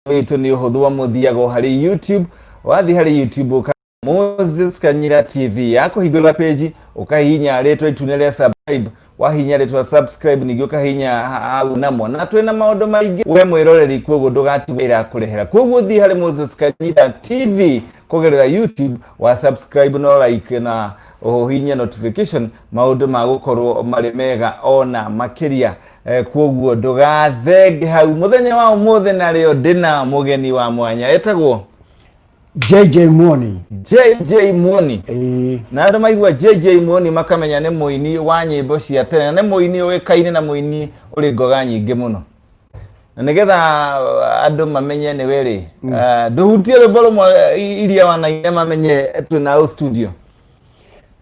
wetu ni uhudhu muthiago hari YouTube. Wathi hari YouTube Moses Kanyira TV yako higula page ukahinya retwa itunele subscribe. Wahinya retwa subscribe nigyo kahinya au namo na twena maondo maige we mwiroreri kwogo ndugatubira kurehera kwogo thi hari Moses Kanyira TV kogerera YouTube wa subscribe no like na hinya notification maundu magukorwo mari mega ona makiria kwoguo ndugathenge hau muthenya wa umuthe na rio ndina mugeni wa mwanya etagwo JJ Moni. JJ Moni. Na andu maigua JJ Moni makamenya ne muini wa nyimbo cia tene ne muini wikaine na muini uri ngoga nyingi muno. Na nigetha andu mamenye ne weri nduhutie rwimbo iria wanaine mamenye twina studio.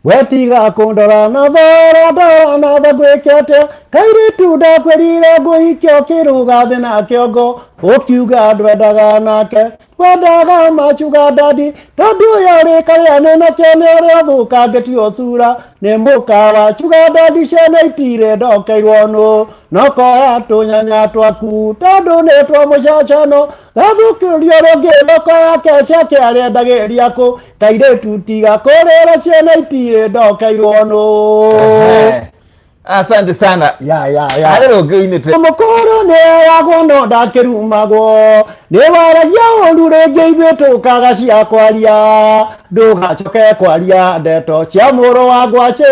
Wetiga kundora na thora na thagwekete kairitu ndakwirire nguhikio kiruga thi na kiongo ukiuga ndwendaga nake wendaga machuga dadi tondu uyo rikaria nene kene uria thukangetio cura ni muka wa chuga dadi ciana itire ndokeirwo nu nokoya tunyanya twaku tondu ni twa mucacano gathukirio rungi nokoya keca kiarendagiria ku kairitu tiga kurira ciana itire ndokeirwo nu. Asante sana. Ya. Arero goinete. Mukoro ne yagono ndakirumagwo. Ne waragia ondure ngeibeto kagacia kwaria. Ndugacoke kwaria ndeto cia muro wa gwace.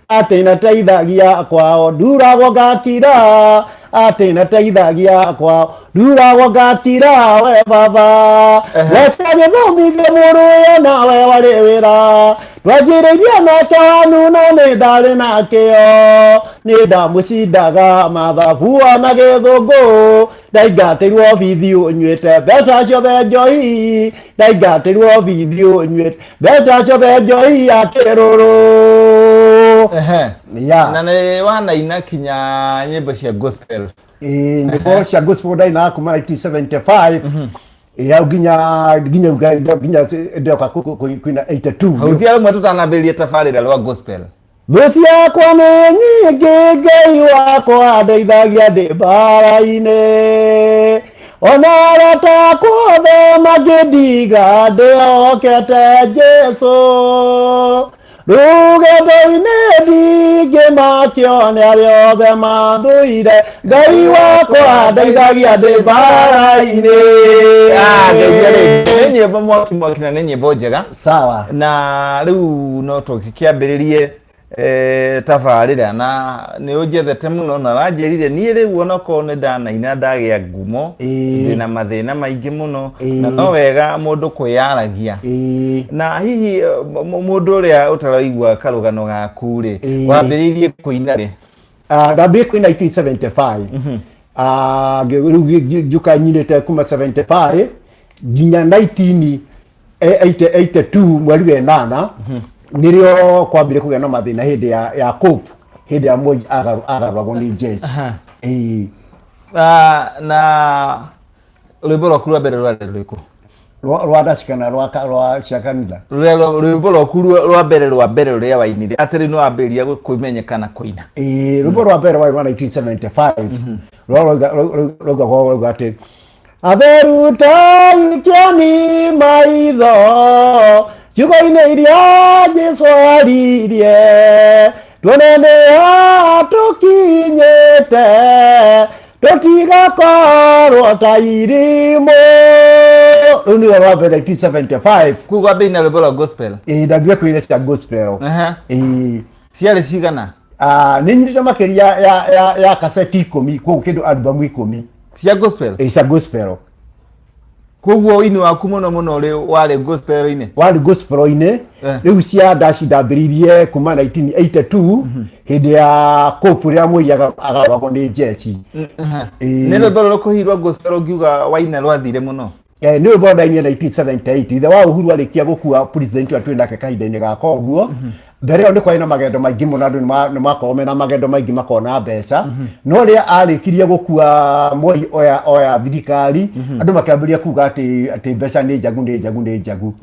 Atina teithagia kwao nduragwo ngakira. Atina teithagia kwao nduragwo ngakira we baba. Wacage thomithie muru yo nawe wari wira. Twajireria nake hanu na nĩ ndarĩ nakĩo nĩ ndamucindaga mathabu na gĩthũngũ ndaingatĩirwo bithi ũnyuĩte mbeca ciothe njohi ndaingatĩirwo bithi ũnyuĩte mbeca ciothe njohi ya kĩrũrũ. Na nĩ wanaina kinya nyĩmbo cia gospel. Nyĩmbo cia gospel ndaina kuma 1975 ya ginya ndoka kuina 82 hauthia mwe tutanambiria tafarira rwa gospel Thucia kwa nĩ nyingĩ Ngai wakwa ndeithagia ndĩ mbara-inĩ ona arata kuothe mangĩndiga ndĩhokete Jesũ rugendo-inĩ ndingĩmakio nĩ arĩa othe mathũire Ngai wakwa ndeithagia ndĩ mbara-inĩ. Nĩ nyĩmbo mwaki na nĩ nyĩmbo njega sawa na rĩu no tũkĩambĩrĩrie tabarĩra na nĩ ũnjethete mũno na ranjĩrire niĩ rĩu onakorwo nĩ ndanaina ndagĩa ngumo ndĩna mathĩna maingĩ mũno na no wega mũndũ kwĩyaragia na hihi mũndũ ũrĩa ũtaraigua karũgano gaku rĩ wambĩrĩirie kũina rĩ? Ndambĩrĩirie kũina 1975 rĩu njuka nyinĩte kuma 75 nginya 1982 mweri wa 8 nirio kwambire kugĩa na mathĩna hĩndĩ ya cope hĩndĩ ya Moi agarũragwo nĩ jeshi. Na rwĩmbo rwaku rwa mbere rwarĩ rwĩkũ? Rwa ndacikana rwa cia kanitha. Rwĩmbo rwaku rwa mbere rũrĩa wainire atĩrĩ nĩ wambĩrĩria kũmenyekana kũina? Rwĩmbo rwa mbere warĩ rwa 1975 rwauga atĩ atheruta ikiani maitho ciugo-inĩ iria Jesũ aririe tuone nĩha tũkinyĩte tũtigakorwo ta irimũ. Rĩu nĩyo rwa mbere 1975 kuga mbĩ na rwĩmbo rwa gospel. Ndambire kũina cia gospel. Ciarĩ cigana? Nĩ nyitĩte makĩria ya kaseti 10 kwoguo kĩndũ albamu 10 cia gospel. Cia gospel. Kwoguo ũini waku mũno warĩ gospel-inĩ? Warĩ gospel-inĩ. Rĩu cia ndaci ndambĩrĩirie kuma 1982 hĩndĩ ya cope rĩa Moi agarũragwo nĩ jeshi. Nĩ rwĩmbo rũrĩkũ hihi rwa gospel ũngiuga waina rwathire mũno? Nĩ rwĩmbo ndainire 1978 ithe wa Uhuru arĩkia gũkua president wa twĩ nake kahinda-inĩ gaka ũguo. Mbere ĩyo nĩ kwarĩ na magendo maingĩ mũno andũ nĩ makoragwo mena magendo maingĩ makona mbeca no rĩrĩa arĩkirie gũkua Moi oya thirikari andũ makĩambĩrĩria kuga atĩ mbeca nĩ njagu.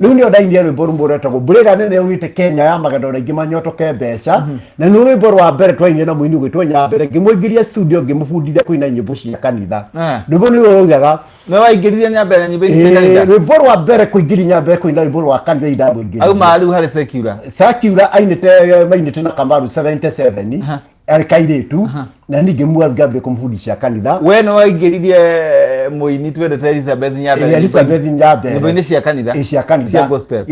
riu ni ondaini rwimbo rumwe rwetagwo mbura nene yurite Kenya ya magendo raingi manyotoke mbeca na ni rwimbo rwa mbere twainire na muini gwitwo Nyambere ngimwingiria studio ngimubundithia kuina nyimbo cia kanitha niguo ni rugaga no waingiririe Nyambere nyimbo cia kanitha rwimbo rwa mbere kuingiria Nyambere kuina rwimbo rwa kanitha indamwingiria au maru hari Ciīga mainite na Kamaru 77 arikairetu na ningi mwambe kumfundisha kanitha we no waingiririe muini twendete Elizabeth Nyambere nyimbo cia kanitha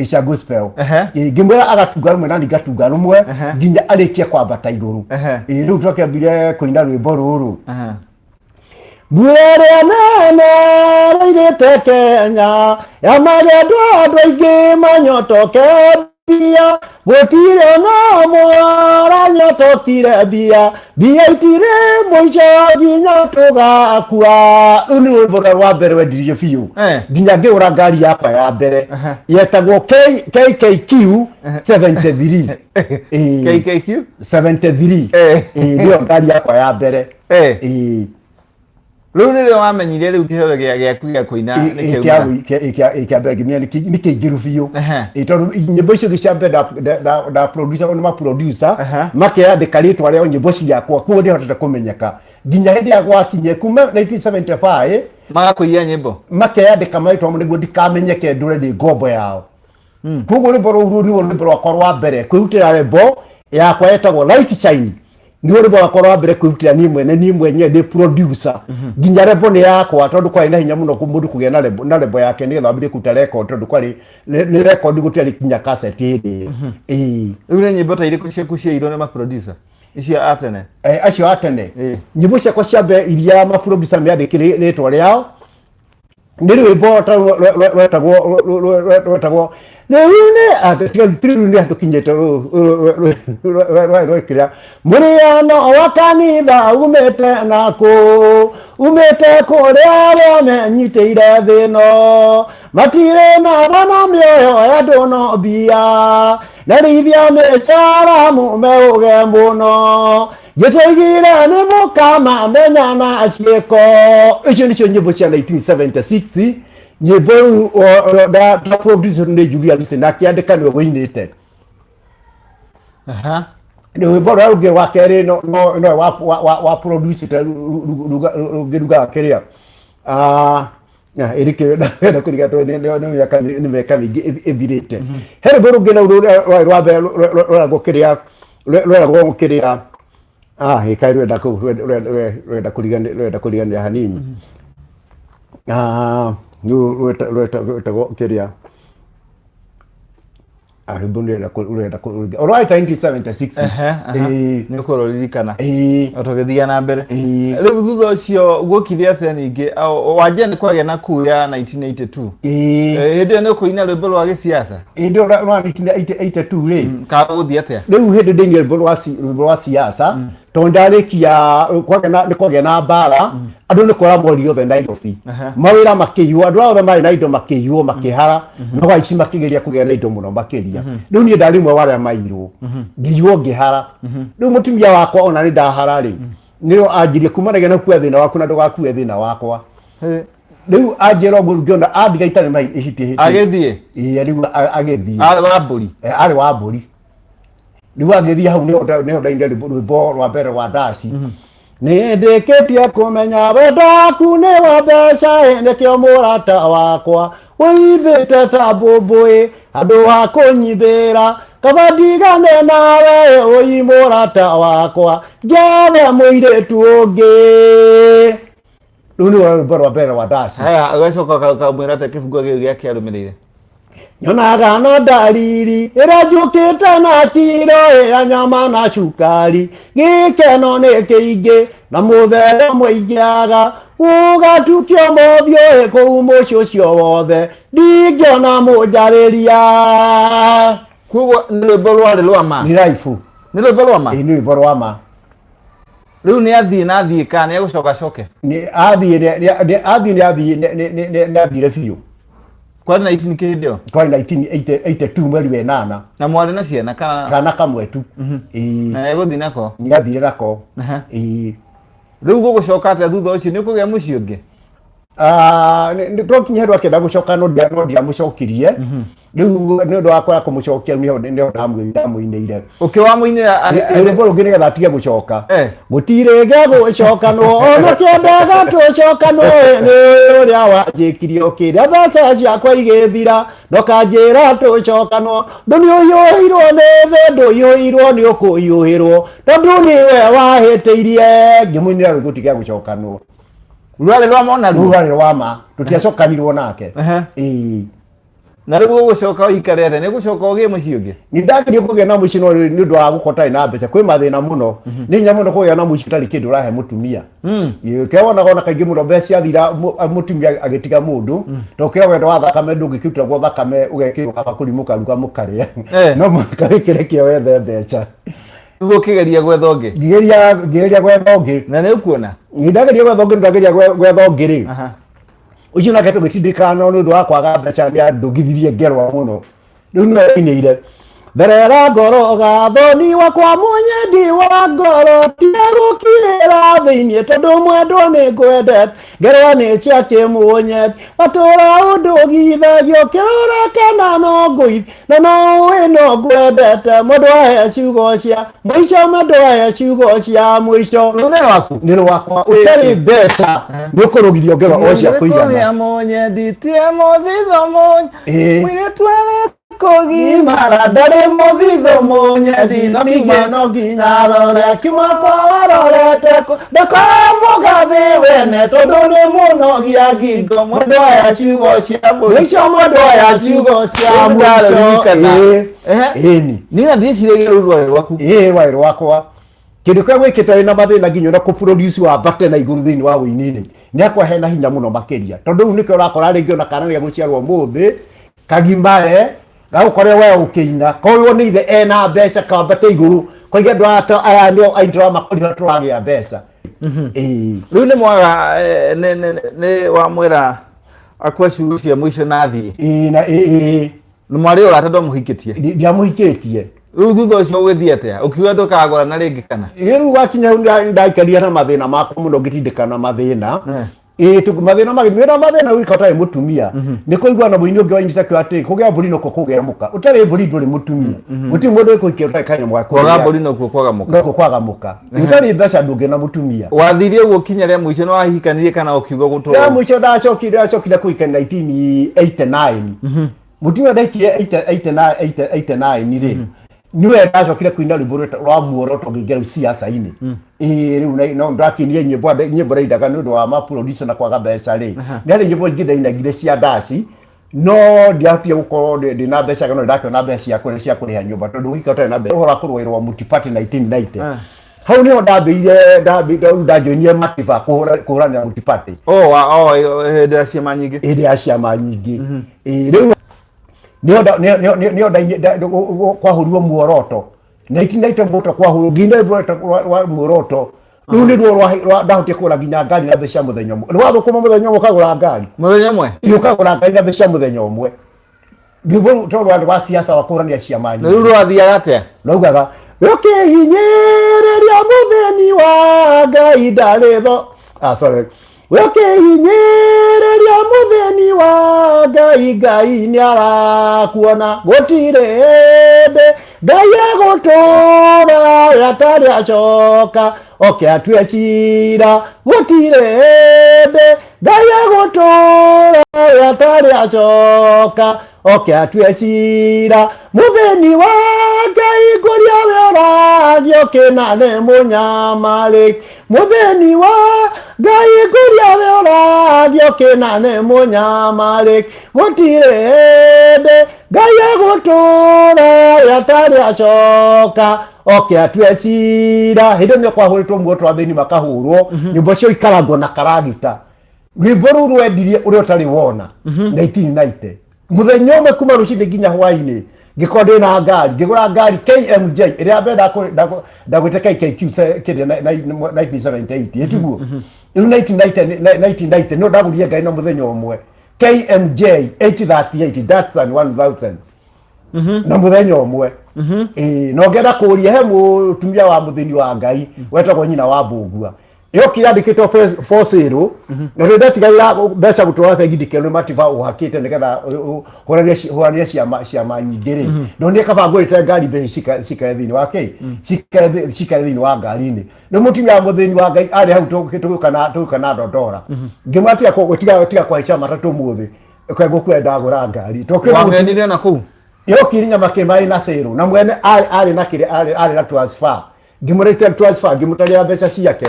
cia gospel ngimwera agatunga rumwe na ngatunga rumwe nginya arikia kwambata iguru riu twakambire kuina rwimbo ruru Bwere nene rairite Kenya ya magendo andu aingi manyotoke bia gutire no mwara nyotokire bia itire muico nginya tugakua uni rwimbo rwa mbere wendirie biu nginya ngiura ngari yakwa ya mbere yetagwo KKQ 73 KKQ 73 ndio ngari yakwa ya mbere riu ni rio wamenyire riu kihoro giaku gia kuina ikiambere gimia ni kiingiru biu tondu nyimbo icio giciambe da producer ona ma producer makeyandika ritwa rio nyimbo ciakwa kuo ndihotete kumenyeka nginya hindi ya gwakinye kuma 1975 magakuia nyimbo makeyandika maitwa niguo ndikamenyeke ndure ndi ngombo yao kuguo rwimbo ruru ni rwimbo rwakwa rwa mbere kwirutira rwimbo yakwa yetagwo Life Shine ni uri bwa korwa mbere kwirutira ni mwenye ndi producer nginya rebo ni yakwa tondu kwa ina hinya muno kumundu kugia na rebo yake ni thambire kuta record tondu kwa ni record gutari kinya cassette iri uri nyimbo ta iri kucia iro na ma producer icio atene acio atene nyimbo cia kwa ciambe iria ma producer meandikire ritwa riao ni rwimbo rwetagwo Thiri hatukinyete rwekira muriano wa kanitha umete naku umete kuria wamenyiteire thino matire na bana mioyo ya ndono bia na rithia mechara mumeuge muno giteigire ni mukama menyana acieko icio nicio nyimbo cia 1976 nyimbo da producer ne Julia Lucena akiandika ni woinite ni wimbo rwa ruge wa keri no wa producer ruga keria erike na kuriga to ne yakani ni mekani evirete here boru gena rwa gokeria rwa gokeria hikairu da kuriga hanini rweta keria aribonde la kulurega alright 1976 ni kuroririkana otogethia na mbere riu thutha ucio gukithia atĩa ningi wanje ni kwagĩa na kuya 1982 hindi ni kuina rwimbo rwa gisiasa ndio rwa 1982 ri ka guthia atĩa riu hindi ndini rwimbo rwa siasa tondarikia kwagĩa na mbara andu ni kwara morio the Nairobi mawira makiywo andu othe mari na indo makiywo makihara no aici makigeria kugĩa na indo muno makiria riu ni ndari mwe wale mairwo ngiywo ngihara riu mutumia wakwa ona ni ndahara ri nio anjirie kumanage na kuya thina waku na ndugakue thina wakwa riu anjira ngo ngiona andiga itare mai ihiti agethie riu agethie ari wa mburi riu agethie hau ne ndainde rwimbo rwa mbere wa ndasi nindikitie kumenya wendaku ni wa mbeca nikio murata wakwa wĩithĩte ta mbũmbũĩ andũ wa kũnyithĩra kaba ndigane nawe ũyi mũrata wakwa njethe mũirĩtu ũngĩ rĩu nĩ rwĩmbo rwa mbere wa ndaci agacoka kamwĩra atĩ kĩbungo gĩkĩ gĩake arũmĩrĩire nyonaga no ndariri ĩrĩa njũkĩte na kiro ya nyama na cukari gĩkeno nĩ kĩingĩ na mũthere mũingĩaga ugatukio mothio kũu mũciĩ ũcio wothe ndingĩona mũnjarĩria koguo nĩ rwĩmbo rwarĩ rwa ma nĩ raibu nĩ rwĩmbo rwa ma nĩ rwĩmbo rwa ma rĩu nĩ athiĩ kana nĩ egũcoka coke nĩ athire biũ kwa 19 kĩhĩndĩ kwa 1982 mweri wa 8 na mwarĩ na ciana kana kamwe tu na egũthiĩ nako nĩ athire nako rĩu gũgũcoka atĩa thutha ũcio nĩ ũkũgĩa mũciĩ ũngĩ nĩ twakinya rwa kenda gũcoka no ndiamũcokirie riu ni ndo akora kumucokia niho ndamuineire ukiwamuinira rwimbo rungi nigetha atige gucoka gutirege gucokanwo ona kiendaga tucokanwo ni uria wanjikirie ukiria mbeca ciakwa igithira ndokanjira tucokanwo nduni uyuhirwo ni thi nduyuhirwo ni ukuyuhirwo tondu niwe wahitiirie ngimuinira riu gutige gucokanwo rwari rwa mona rwari rwa ma tutiacokanirwo nake na riu gucoka uikarete ni gucoka ugie mucii ungi ni ndagirie kugia na mucii no ni ndu wa gukota na mbeca kwi mathina muno ni nya muno kugia na mucii tari kindu rahe mutumia kewona gona kaingi muno mbeca athira mutumia agitiga mundu to kio wendo wa thakame ndungikiruta gwo thakame ugekirwo kaba kurimuka ruga mukaria no mukarikire kio wethe mbeca ugo kigeria gwetha ungi ngigeria gwetha ungi na ni ukuona ni ndagirie gwetha ungi ndagiria gwetha ungi ri ujina keto gitindikana no ndo akwaga mbeca ya ndugithirie ngerwa muno riu niineire therera ngoro gathoni wakwa munyendi wa ngoro tiagukirira thiini tondu mwendwo ni ngwendete ngerwa ni cia kimunyeti watura undugithagio kirura kana no ngui na no ino ngwendete mundu ahe ciugo cia mwico mundu ahe ciugo cia mwico ni rwakwa utari mbeca ni ukurugithio ngerwa o cia kuigana munyendi tie muthitho munye mwire twere kogimara ndari muthitho munyendi no nginya rore kimako warorete ndakamugathi wene tondu ni munogia ngingo mundu aya ciugo cia mwico mundu aya ciugo cia mwico ni nina ndiciragia rwari rwaku rwari rwakwa kindu kia gwikite na mathina nginya na kuproduce wa bate na iguru thiini wa winini ni akwa hena hinya muno makiria tondu nikio urakora ringi ona kana ya guciarwo muthi kagimbae gakore we ukiina koyo ni the ena mbeca kambate iguru koige ndu aya ndio aitwa makorira turagia mbeca riu ni mwaga ni wamwira akwa ciugo cia mwico nathie na ni mwari urata ndo muhikitie ndiamuhikitie riu thutha ucio ugithie atia ukiuga ndukagora na ringi kana riu wakinya ndaikaria na mathina makwa muno ngitindikana mathina mathina mathina wikota mutumia niko igwa na muini ungi wainita kyo ati kugia mburi no kugia muka utari mburi nduri mutumia uti mundu ikuikia utai kanya mwako kwaga mburi no kwaga muka no kwaga muka utari mbeca ndungi na mutumia wathirie uguo kinya ria mwico no wahikanirie kana ukiuga gutu ya mwico ndacokire kuikana 1989 mutumia ndaikie 89 ri niwe ndacokire kuina rwimbo rwa muoroto ngingera siasa-ini riu no ndakinie nyimbo raidaga ni undu wa maproducer na kwaga mbeca ri ni ari nyimbo ingĩ ndainagire cia ndaci no ndiatie gukorwo ndina mbeca no ndakiona mbeca cia kuriha nyumba tondu gikota na mbeca uhora kurwairwo multiparty 1990 hau niho ndajoinie mativa kuhurania multiparty hĩndĩ ya ciama nyingĩ riu nio kwahurirwo muoroto 1990 muoroto kwahurirwo nginya muoroto riu ni ruo ndahotie kugura nginya ngari na mbeca muthenya umwe ni wathukuma muthenya umwe ukagura ngari muthenya umwe ukagura ngari na mbeca muthenya umwe ndivyo tondu andu wa siasa wakurania ciama nyingi riu rwathiaga atia naugaga ukihinyĩrĩria mũtheni wa Ngai ndarĩ tho ukihinyĩrĩria mũtheni wa Ngai nĩ arakuona gũtirĩ hĩndĩ Ngai egũtũũra atarĩ acoka oke atue cira gũtirĩ hĩndĩ Ngai egũtũũra atarĩ acoka oke atue cira mũtheni wa Ngai ngũria we ũragio kĩnane mũnyamarĩki mũtheni wa Ngai ngũria we ũragio kĩnane mũnyamarĩki gũtirĩ hĩndĩ Ngai egũtũũra atarĩ acoka oke atue cira hĩndĩ ĩyo kwahũrĩtwo muoroto wa thĩini makahũrwo nyĩmbo cio ikarangwo na karagita rwĩmbo rũu rwendirie ũrĩa ũtarĩ wona 1990 muthenya umwe kuma rucini nginya hwaini ngikora ndina ngari ngigura ngari KMJ iria mbenda ndagwite KKQ kindi 1978 etiguo 1990 no ndagurire ngari no muthenya umwe KMJ 838 Datsun 1000 na muthenya umwe no ngenda kuria he mutumia wa muthini wa Ngai wetagwo nyina wa Mbungua yo kirandikitwo for sale na renda tigaira mbeca gutwara bengi ndikeno mativa uhakite nigetha horania ciama nyingiri ndonie kabango ite ngari be cikare thini wake cikare thini wa ngari-ini ni mutimia muthini wa ngai ari hau tukana ndondora ngimatia ko tiga kwa ica matatu muthi kwego kwenda ngura ngari wamenire na ku yo kirinya makemai na sale na mwene ari na kire ari na transfer ngimurete transfer ngimutaria mbeca ciake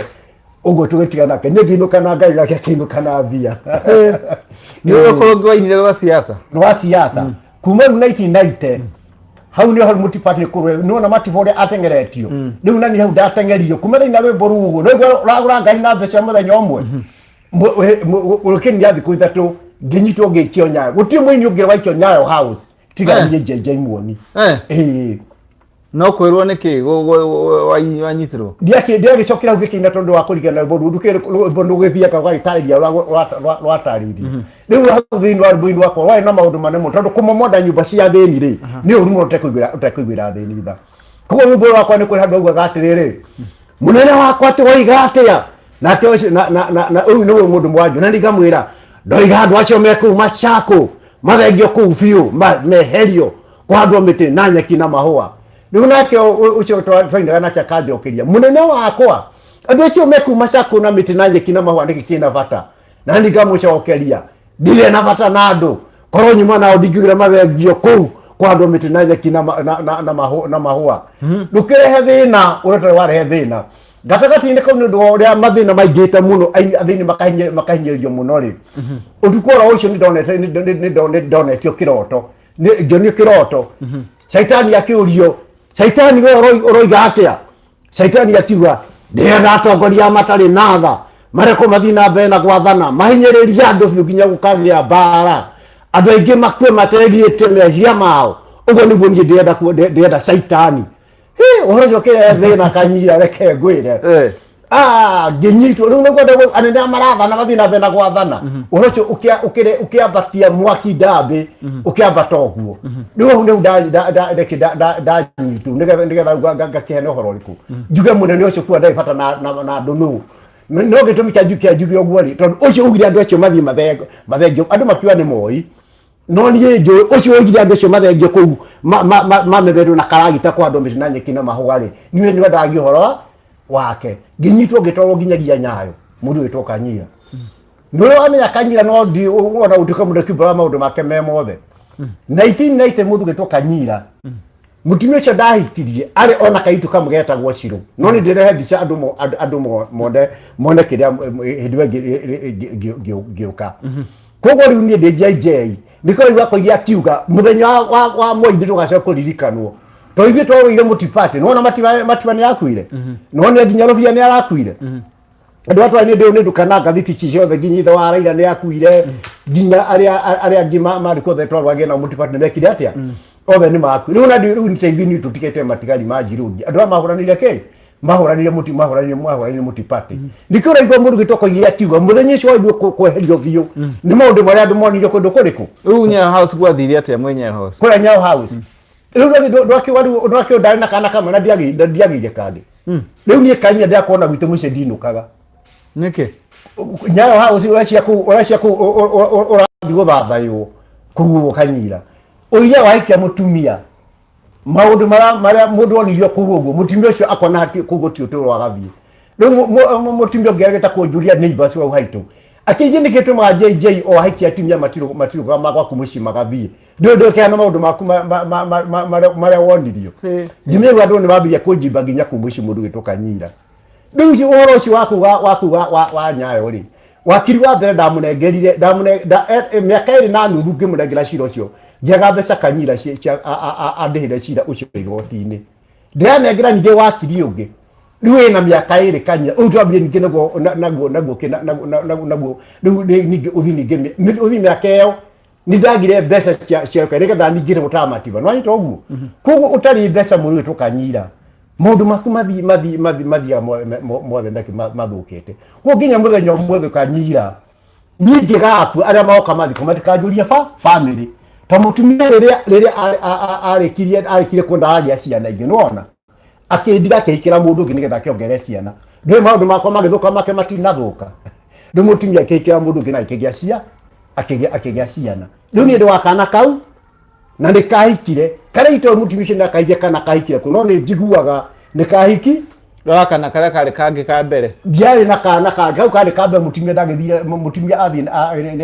ugo tugetigana ke nyegino kana ngai yake kino kana thia ni ukorogwa inire rwa siasa kuma 1990 hau ni hal multiparty kurwe no na mativore atengeretio riu nani hau datengerio kuma ina we boru ugo no ragura ngai na mbeca muthenya omwe ulukini yathi kuithatu nginyitwo ngikio Nyayo guti mwini ungira waikio Nyayo house tiga ni jeje muoni no kwirwo niki wanyitirwo ndiake chokira ugikina tondu wa kurigana bodu ndukire bodu githia ka gaitarĩria rwatarĩirie riu hau thĩinĩ wa rũmbũ-inĩ wakwa wai na maũndũ manene tondu kũmomonda nyũmba cia thĩni rĩ nĩ ũru mũno ũtekũiguĩra thĩni tha koguo rũmbũ wakwa nĩ kwĩra andũ augaga atĩrĩrĩ mũnene wakwa atĩ waiga atĩa nake na ũyũ nĩwe mũndũ mwanjũ na nĩngamwĩra ndoiga andũ acio me kũu Machako mathengio kũu biũ meherio kũhandwo mĩtĩ na nyeki na mahũa riu nake ucio twaindaga nake akanjokeria munene wakwa andu acio meku Machako na miti na nyeki na mahua niki kina bata na ndigamucokeria ndire na bata na andu korwo nyuma na ndingigira mathengio kuu kwa andu miti na nyeki na mahua ndukirehe thina ureta warehe thina gatagati-inĩ kau nĩ ũndũ ũrĩa mathĩna maingĩte mũno athĩni makahinyĩrĩrio mũno rĩ ũtukũ ora ũcio nĩ ndonetio kĩroto ngĩonio kĩroto Shaitani akiurio Shaitani we oroiga atia Shaitani akiuga ndĩrenda atongoria matarĩ na tha mareko mathina mbere na gwathana mahinyĩrĩria andũ biũ nginya gũkagĩa mbara andũ aingĩ makue mategiĩte mehia mao ũguo nĩguo niĩ ndĩrenda Shaitani ũhoro njokere thĩna kanyira reke ngwĩre nginyitwo rĩu nĩguo anene marathana mathina mbere na gwathana ũhoro ũcio ũkĩambatia mwaki ndambĩ ũkĩambata ũguo rĩu hau nĩu ndanyitwo nĩgetha ngakĩhene ũhoro ũrĩkũ njuge mũnene ũcio kuo ndarĩ bata na andũ nũũ no gĩtũmi kĩa njuge ũguo rĩ tondũ ũcio ugire andũ acio mathiĩ mathengio andũ makiuga nĩ moĩ no niĩ njũĩ ũcio ugire andũ acio mathengio kũu mametherwo na karagita kwa andũ mĩtĩ na nyeki na mahũa rĩ niĩ nĩwendagia ũhoro wake nginyitwo ngitwarwo nginyagia Nyayo mundu witwo Kanyira nũrĩ wamenya Kanyira no ndi wona utuka mundu kibara maundu make me mothe 1990 mundu witwo Kanyira mutumia ũcio ndahitirie arĩ ona kaitu kamũgetagwo Ciro no nĩ ndĩrehe mbica andũ mone kĩrĩa hĩndĩ ĩyo ngĩũka koguo rĩu niĩ ndĩ JJ nĩkoraigua koigia akiuga mũthenya wa Moi ndĩtũgacoka kũririkanwo to ithuĩ twarũire multiparty nona matiba nĩ akuire nona nginya Rũbia nĩ arakuire andũ atwani ndĩũ nĩ ndukana ngathiti ciothe nginya ithe wa Raila nĩ akuire nginya arĩa angĩ marĩ kothe twarũagia na multiparty nĩ mekire atĩa othe nĩ makuire rĩu na rĩu nĩteithini tũtigĩte matigari ma Njirũngi andũ mahũranire kĩ mahũranire multiparty nĩkĩo ũraigua mũndũ gĩtokoirie akiuga mũthenya ũcio waigua kweherio biũ nĩ maũndũ marĩa andũ monirio kũndũ kũrĩkũ rĩu Nyayo house gwathire atĩa mwe Nyayo house kũrĩa Nyayo house rĩu ndwakĩo ndarĩ na kana kamwe na ndiagĩire kangĩ rĩu niĩ Kanyira ndĩrakuona gwitũ mũico ndinũkaga nĩkĩ Nyayo house ũracia kũu ũrathiĩ gũthathaywo kũu Kanyira ũiya wahikia mũtumia maũndũ marĩa mũndũ onirio kũu ũguo mũtumia ũcio akona kũu gũtirĩ ũtũũro agathiĩ rĩu mũtumia ũngĩ agĩta kũnjũria neighbors wau haitũ akĩnjĩ nĩ gĩtũmaga JJ o ahikia atumia matiruga magwaku mũciĩ magathiĩ ndũkĩhana maũndũ maku marĩa wonirio ndimĩigua andũ nĩ mambĩrĩria kũnjimba nginya kũu mũciĩ mũndũ gĩtwo Kanyira rĩu ũhoro ũcio wakuga wa Nyayo rĩ wakiri wa mbere ndamũnengerire mĩaka ĩrĩ na nuthu ngĩmũnengera cira ũcio ngĩaga mbeca Kanyira andĩhĩre cira ũcio igoti-inĩ ndĩranengera ningĩ wakiri ũngĩ rĩu ĩna mĩaka ĩrĩ Kanyira ũyũ twambire ningĩ naguo rĩu ningĩ ũthi mĩaka ĩyo nĩ ndagire mbeca ciake nĩgetha ningĩre gũtamatiba no anyita ũguo koguo ũtarĩ mbeca mũndũ wĩtwo Kanyira maũndũ maku mathiaga mothe mathũkĩte koguo nginya mũthenya ũmwe Kanyira ningĩ gakua arĩa magoka mathiko matikanjũria family ta mũtumia rĩrĩa arĩkirie kwenda agĩa ciana ingĩ nĩwona akĩndiga akĩhikĩra mũndũ ũngĩ nĩgetha akĩongerere ciana ndwe maundu makwa magithuka make matinathuka ndu mutumia kekera mundu ngina ikigya cia akigya ciana riu ni ndu wakana kau na nikahikire kare ito mutumia cio nakaithia kana kahikire kuno ni njiguaga nikahiki kana kare kare kangi ka mbere ndiari na kana kau kare kambe mutumia ndagithire mutumia athi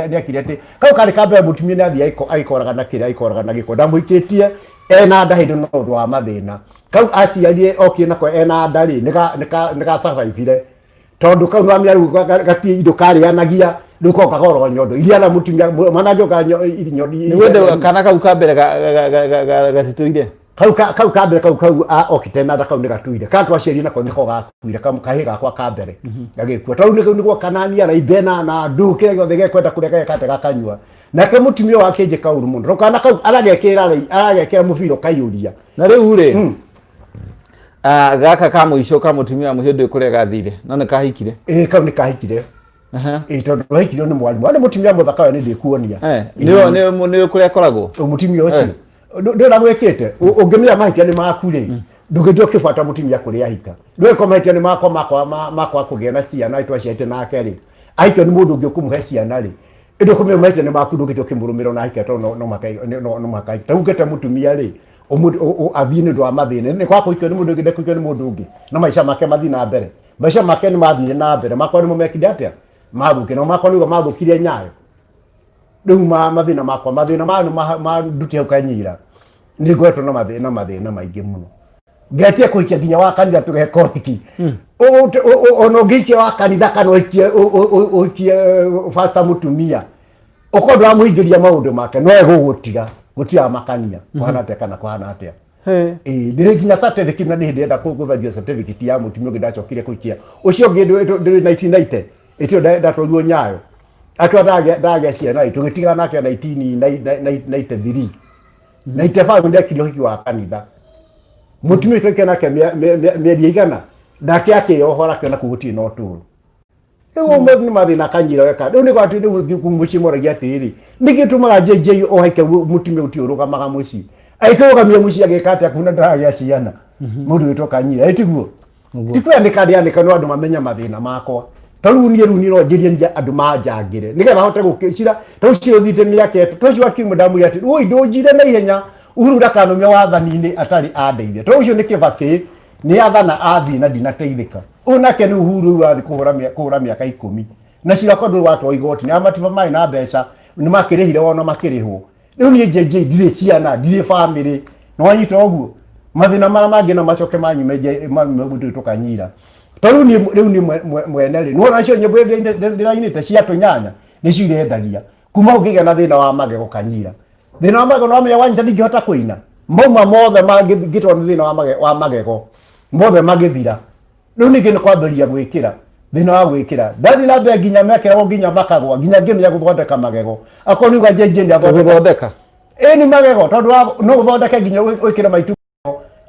ndekire ati kau kare kambe mutumia ndathi aikoraga na kire aikoraga na giko ndamuikitie ena nda hindu no ndu wa mathina kau aciarie okie nako ena nda ri nika survive tondu kau no miaru gatie indo kare anagia nuko kagoro nyondo iria na mutumia manajo ka nyodi ni wende kana kau ka mbere gatituire kau kambere kau okitena da kau negatuire ka twaceri nako niko gakuire kam kahiga kwa kambere gagikua tau niko kanania na ibena na nduke gothe gekwenda kureka kate gakanyua nake mutumia wake je kauru mundu rokana kau aragekera mufiro kayuria na riu ri gaka ka muico ka mutumia muhindu kuria gathire no ne kahikire kau ni kahikire tondu wahikire ni mwalimu ani mutumia muthaka we ni ndikuonia ni kuria koragwo mutumia ucio ndona gwekete ungimia mahitia ni maku ri ndugithio kibata mutumia kuria hika ndweko mahitia ni makwa kugia na ciana itwaciete nake ri ahikio ni mundu ungi ukumuhe ciana ri indo kumia mahitia ni maku ndugithio kimurumiro na hika to no makai taugete mutumia ri athini ndo amathine ni kwa kuikio ni mundu ungi ndekuikio ni mundu ungi no maisha make mathina mbere maisha make ni mathine na mbere makwa ni mumekide atia mabuke no makwa ni mabukirie Nyayo riu mathina makwa mathina ma nduti hau kanyira ni ngwetwo na mathina maingi muno ngetie kuikia nginya wa kanitha tugeka hiki ono ngiikia wa kanitha kana uikie fasta mutumia ukondo amuingiria maundu make no egugutiga gutira makania kuhana atia kana kuhana atia ndiri nginya certificate na ni ndenda kuguvagia certificate ya mutumia ngidachokire kuikia ucio ngi ndiri 1990 itio ndatwaruo Nyayo akwa dagia ciana tugitiga nake 1993 95 ndekirio hiki wa kanitha mutumia tweke nake mĩeri igana ndake akĩohora kĩona kugutie no tũru rĩu ũmũthĩ nĩ mathĩna kanyira weka rĩu nĩ gwatĩ rĩu mũcimoragia atĩrĩrĩ nĩgĩtũmaga JJ ohaike mutumia ũtio ũrũgamaga mũciĩ aikĩrũgamia mũciĩ agĩka atĩa kuna ndagĩa ciana mũndũ wĩtwo Kanyira tiguo tikwandĩka no andũ mamenya mathĩna makwa tariu ni no njĩrie andũ manjangĩre nĩgetha hote gũkĩcira tũcio thite mĩaka tũcio akiuma ndamu ati oi ndũnjire na ihenya Uhuru ndakanumia wathani-inĩ atarĩ andeithia tũcio nĩ Kibaki ni athana athi na ndinateithĩka unake ni Uhuru wathi kũhũra mĩaka 10 na cirako ndũ watwa igoti ni amatiba mai na mbeca ni makĩrĩhire wona makĩrĩhwo rĩu ni JJ ndirĩ ciana ndirĩ family no wanyita ũguo mathĩna mara mangĩ na macoke manyume mũndũ tũkanyira tariu ni mwene ri nuona cio nyimbo ndirainite cia tunyanya ni cirendagia kuma ũngĩgĩa na thĩna wa magego Kanyira thĩna wa magego no amenya wanyita ndingĩhota kũina mauma mothe mangĩtwo nĩ thĩna wa magego mothe magĩthira rĩu ningĩ nĩ kwambĩrĩria gwĩkĩra thĩna wa gwĩkĩra ndathi na mbere nginya mekĩragwo nginya makagwa nginya ngĩmenya gũthondeka magego akorwo ni uga JJ gũthondeka ni magego tondũ no gũthondeke nginya wĩkĩre maitu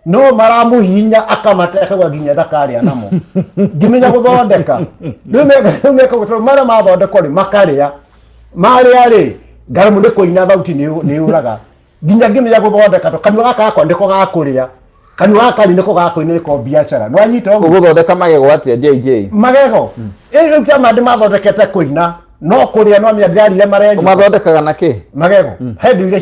no maramuhinya akamateka nginya ndakarĩa namo ngimenya gũthondeka rĩu meka gũtoro mara mathondekwo rĩ makarĩa marĩa rĩ ngaramu nĩ kũina thauti nĩ ũraga nginya ngimenya gũthondeka to kanua gaka gakwa ndĩko gakũrĩa kanua gaka nĩko gakũina nĩko biacara no anyita ũguo gũthondeka magego atĩa JJ magego rĩu kama ndĩ mathondekete kũina no kũrĩa no amenya ndirarire marenyo mathondekaga na kĩ magego he ndũ iria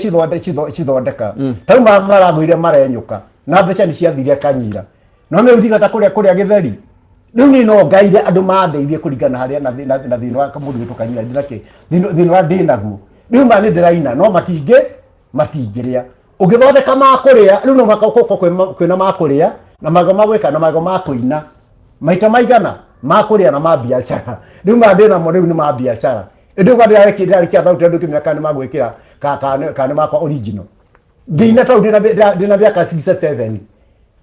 cithondeka tau maragũire marenyũka na mbeca nĩ ciathire Kanyira no me ndigata kũrĩa gĩtheri rĩu ni no ngaire andũ mandeithie kũringana harĩa na thĩna wa mũndũ wĩtwo Kanyira ndinake thĩna wa ndĩnaguo rĩu ma nĩ ndĩraina no matingĩrĩa ũngĩthondeka makũrĩa rĩu no kwĩna makũrĩa na mago magwĩka na mago makũina maita maigana makũrĩa na mabiacara rĩu ma ndĩnamo rĩu nĩ mabiacara ĩndĩ kwa ndĩrarĩkia thauti andũ kĩmenya kana magwĩkĩra kana makwa original ngĩina tau ndĩna mĩaka 67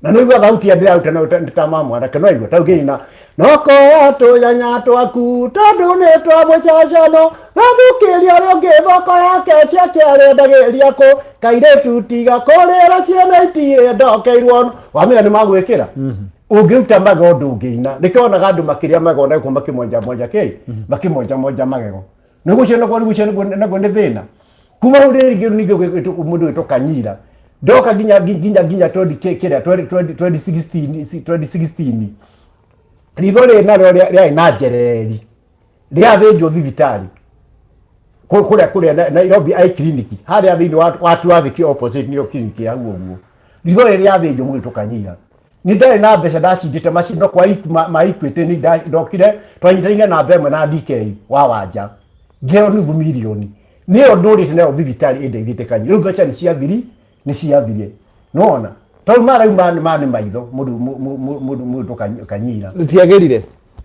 na no igua thauti ya ndĩraruta na ũtama mwanake no igua tau ngĩina no koya tũnyanya twaku tondũ nĩ twa mũcacano gathukĩria rũngĩ thoko yake ciakĩarendagĩria kũ kairĩtu tiga kũrĩra ciana itirĩndokeirwo wamenya nĩ magwĩkĩra ũngĩruta magego ndũngĩina nĩkĩonaga andũ makĩrĩa magego na gũkũ makĩmonja magego nĩgũcio naguo nĩ thĩna kuma rĩngĩ mũndũ wĩtwo Kanyira ndoka nginya 2016 ritho ri naryo ria na njereri ria thĩnjwo thibitarĩ kũrĩa Nairobi eye clinic harĩa thĩinĩ wa traffic opposite nĩyo clinic ya ũguo ritho rĩ ria thĩnjwo mũgĩtũkanyira ni ndarĩ na mbeca ndacindĩte macindano kwa ma Equity ni ndokire twanyitanaine na mbemwe na DK wa Wanja ngeo nuthu milioni niyo ndũrĩte nayo thibitarĩ ĩndeithĩte kanyira rĩu mbeca nĩ ciathire nona tondũ mara nĩ maitho mũndũ kanyira tiagĩrire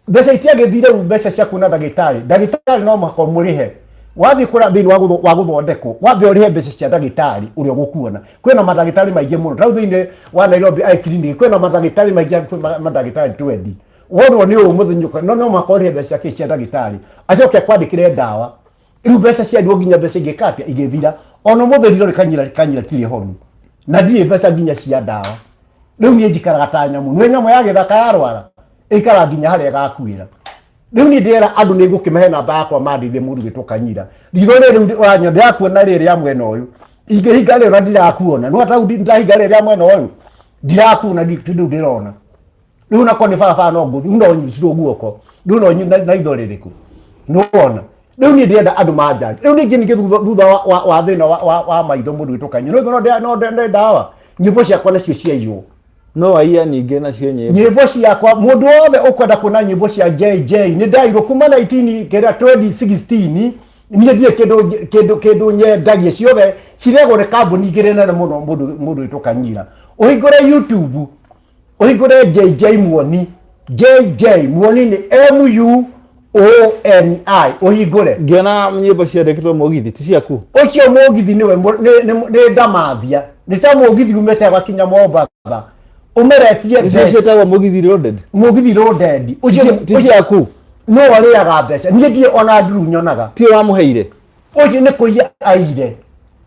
mbeca itiagĩthire mbeca ciaku na ndagĩtarĩ no mũhaka mũrĩhe wathi kũra thĩinĩ wa gũthondekwo wambe ũrĩhe mbeca cia ndagĩtarĩ ũrĩa ũgũkuona kwĩna mandagĩtarĩ maingĩ mũno tau thĩinĩ wa Nairobi eye clinic kwĩna mandagĩtarĩ maingĩ mandagĩtarĩ 20 wonwo nĩ ũũ mũthĩnyũka no mũhaka ũrĩhe mbeca ciake cia ndagĩtarĩ acoke akwandĩkĩre ndawa rĩu mbeca ciario nginya mbeca ingĩkatia igĩthira ona mũthĩriro kanyira tirĩ honu na ndirĩ mbeca nginya cia ndawa rĩu niĩ njikaraga ta nyamũ nĩ nyamũ ya gĩthaka yarwara ĩikara nginya harĩa ĩgakuĩra rĩu niĩ ndĩra andũ nĩ ngũkĩmahe namba yakwa mandeithie mũndũ gĩtũkanyira ritho rĩrĩ wanya ndĩrakuona rĩrĩ ya mwena ũyũ ingĩhinga rĩrĩ na ndirakuona no atau ndahinga rĩrĩ ya mwena ũyũ ndirakuona rĩu ndĩrona rĩu nako nĩ barabara no ngũthi no nyitirwo guoko rĩu no na itho rĩrĩkũ nĩwona rĩu niĩ ndĩrenda andũ manjange rĩu ningĩ thutha wa thĩna wa maitho mũndũ gĩtũkanyira no ndawa nyĩmbo ciakwa nacio ciaiywo no waiya ningĩ nacio nyĩmbo ciakwa mũndũ wothe ũkwenda kuona nyĩmbo cia JJ nĩ ndairwo kuma 2016 niĩ ndirĩ kĩndũ nyendagia ciothe ciregwo nĩ kambuni igĩrĩ nene mũno mũndũ gĩtũkanyira ũhingũre YouTube ũhingũre JJ Muoni nĩ MUONI ũhingũre ngĩona nyĩmbo ciandĩkĩtwo mũgithi ti ciaku ũcio mũgithi nĩ ndamathia nĩ ta mũgithi umĩte agakinya Mombatha umeretie mbeca cietagwo mũgithi roaded ti ciaku no arĩaga mbeca niĩ ndirĩ ona nduru nyonaga ti wamũheire ũcio nĩ kũiya aire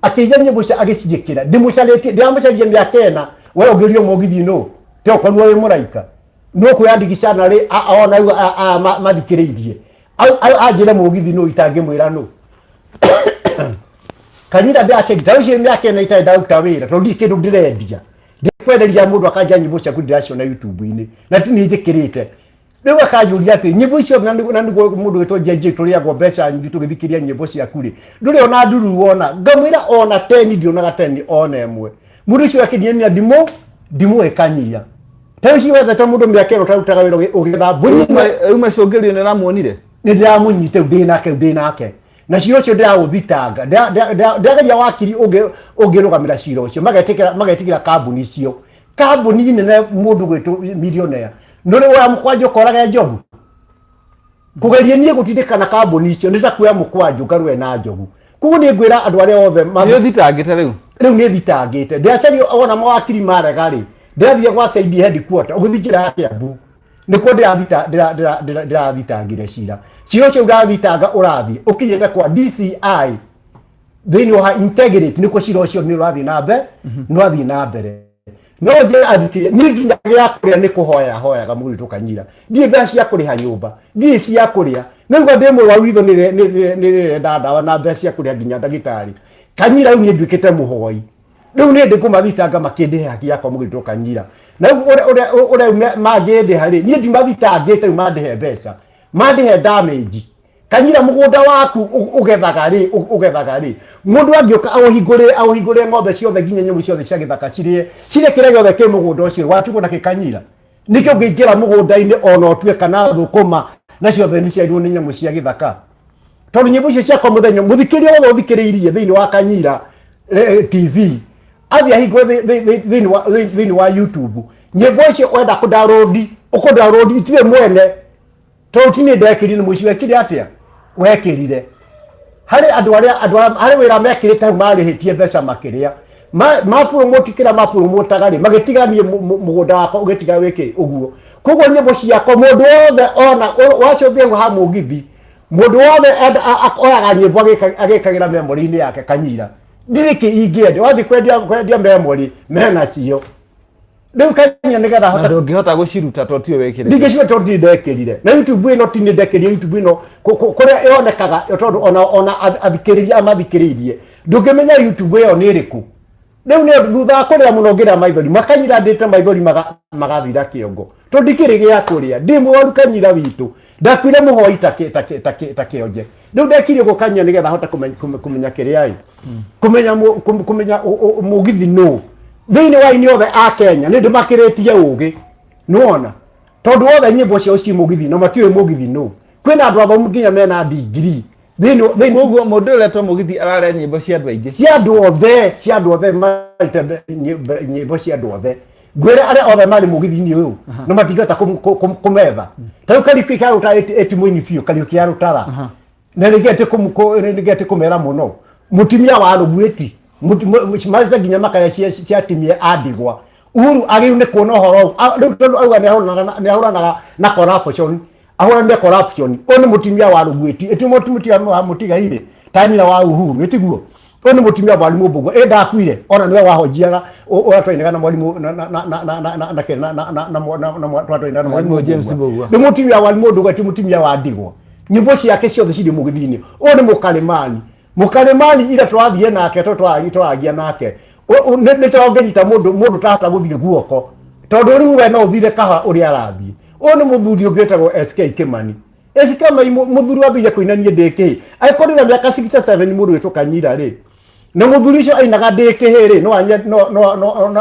akĩiya nyĩmbo cia agĩciĩkĩra ndĩmũcarĩtie ndĩramũcaria mĩaka 4 we ũngĩrio mũgithi no te ũkorwo wĩ mũraika no kwĩyandĩkisha na rĩ ona mathikĩrĩirie anjĩre mũgithi no itangĩmwĩra no kanyira ndacekita ũcio mĩaka 4 itarĩ ndaruta wĩra tondũ ndirĩ kĩndũ ndĩrendia ndikwenderia mũndũ akanja nyĩmbo ciaku ndĩraciona YouTube-inĩ na ti nĩ njĩkĩrĩte rĩu akanjũria atĩ nyĩmbo icio na nĩguo mũndũ wĩtwo JJ tũrĩagwo mbeca nyingĩ tũgĩthikĩria nyĩmbo ciaku rĩ ndũrĩ ona nduru wona ngamwĩra ona 10 ndionaga 10 ona ĩmwe mũndũ ũcio akĩniania ndimũ ĩkanyia ta ũcio wethete mũndũ mĩaka ĩno tarutaga wĩra ũgĩetha mbũri macũngĩrio nĩ ũramuonire nĩ ndĩramũnyite ndĩ nake na cira ũcio ndĩraũthitanga ndĩrageria wakiri ũngĩrũgamĩra cira ũcio magetĩkĩra kambuni icio kambuni nene mũndũ gwĩtwo millionaire nũrĩ woya mũkwanjũ ũkorage njogu kũgeria niĩ gũtindĩkana kambuni icio nĩ ta kuoya mũkwanjũ ngarũe na njogu koguo nĩ ngwĩra andũ arĩa othe nĩ ũthitangĩte rĩu nĩ thitangĩte ndĩracaria ona mawakiri marega rĩ ndĩrathiĩ gwa CID headquarter ũgũthikĩra ya Kĩambu nĩkuo ndĩrathitangire cira ũcio ũrathitanga ũrathiĩ ũkinyĩte kwa DCI thĩinĩ wa integrity nĩkuo cira ũcio nĩ ũrathiĩ na mbere no njĩra athikĩria niĩ nginya gĩa kũrĩa nĩ kũhoyaga mũndũ gĩtũkanyira ndirĩ mbeca cia kũrĩha nyũmba ndirĩ cia kũrĩa nĩguo ndĩ mũrwaru itho nĩrenda ndawa na mbeca cia kũrĩha nginya ndagĩtarĩ kanyira rĩu niĩ nduĩkĩte mũhoi rĩu nĩ ndĩ kũmathitanga makĩndĩhe haki yakwa mũndũ gĩtũkanyira na ũrĩa mangĩndĩha rĩ niĩ ndimathitangĩte rĩu mandĩhe mbeca mandĩhe damage kanyira mũgũnda waku ũgethaga rĩ mũndũ angĩũka ahingũre ng'ombe ciothe nginya nyamũ ciothe cia gĩthaka cirĩe kĩrĩa gĩothe kĩ mũgũnda ũcio watigwo na gĩkanyira nĩkĩo ngĩingĩra mũgũnda-inĩ ona ũtue kana thũkũma na ciothe nĩ ciairwo nĩ nyamũ cia gĩthaka tondũ nyĩmbo icio ciakwa mũthenya mũthikĩria wothe ũthikĩrĩirie thĩinĩ wa Kanyira TV athiĩ ahingũre thĩinĩ wa YouTube nyĩmbo icio wenda kũdownload itirĩ mwene tondũ ti nĩ ndekĩrire mũici wekire atĩa wekĩrire harĩ andũ harĩ wĩra mekĩrĩte hau marĩhĩtie mbeca makĩrĩa mapromote kĩrĩa mapromotaga rĩ magĩtiganie mũgũnda wakwa ũgĩtiga wĩkĩ ũguo koguo nyĩmbo ciakwa mũndũ wothe ona wacho thiĩ ha mũgithi mũndũ wothe oyaga nyĩmbo agĩkagĩra memory-inĩ yake Kanyira ndirĩ ingĩenda wathiĩ kwendia memory menacio rĩu Kanyira nĩgetha hota ndũngĩhota gũciruta to tiwe wekĩrĩte ndingĩciruta to ti ndekĩrire na YouTube ĩno ti nĩ ndekĩrire YouTube ĩno kũrĩa yonekaga tondũ ona athikĩrĩria amathikĩrĩirie ndũngĩmenya YouTube ĩyo nĩ ĩrĩkũ riu ni thutha kuria muno ngira maithori makanyira ndite maithori magathira kiongo tondikirigia kuria ndi muoru kanyira witu ndakwire muhoi takionje riu ndekire gukanya nigetha hota kumenya kiria kumenya mugithi no thiini wa ini othe a Kenya ni ndimakiritie ugi nuona tondu othe nyimbo cio ci mugithi no matiwe mugithi no kwina andu athomu nginya mena degree thiini koguo mundu uretwo mugithi arare nyimbo cia andu aingi cia andu othe marite nyimbo cia andu othe gwira aria othe mari mugithi-ini uyu no matingata kumetha tau Kariuki karuta etimuini biu Kariuki arutara na nigete kumera muno mutimia wa rugwiti marite nginya makaya cia timia andigwa Uhuru agiu ni kuona horo auga ni ahuranaga na corruption ahuranaga corruption oni mutimia wa rugwiti mutimia wa mutigaire tanyira wa Uhuru etiguo oni mutimia wa Mumbugo ndakwire ona niwe wahojiaga oratwainaga na mwalimu na mwalimu James Mbugua ni mutimia wa Mumbugo mutimia wa ndigwa nyimbo ciake ciothe ciri mugithi-ini oni mukalemani ira twathie nake twagia nake ni tonganyita mundu tahota guthie guoko tondu riu we no uthire kaha uri arathie oni muthuri ungitagwo SK Kimani muthuri wambire kuinania ndiki aikorira miaka 67 mundu witukanyira ri na muthuri ucio ainaga ndiki ri no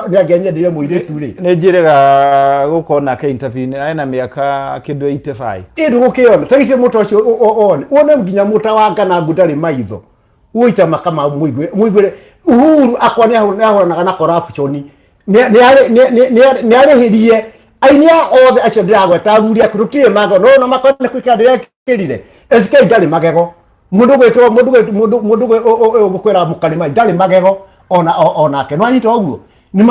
niangenyendire muiritu ri ni njirega gukona ke interview aina miaka kindu 85 ndugukiona tagice muto ucio one nginya muta wa ngana ngudari maitho uita makama muigwe Uhuru akwa ni ahuranaga na corruption ni arihirie ainia othe acio ndiragweta athuri akurutie mago no na makone kwikandire kirire SK ndari magego mundu gukwira mukalima ndari magego ona ke no anyita oguo ni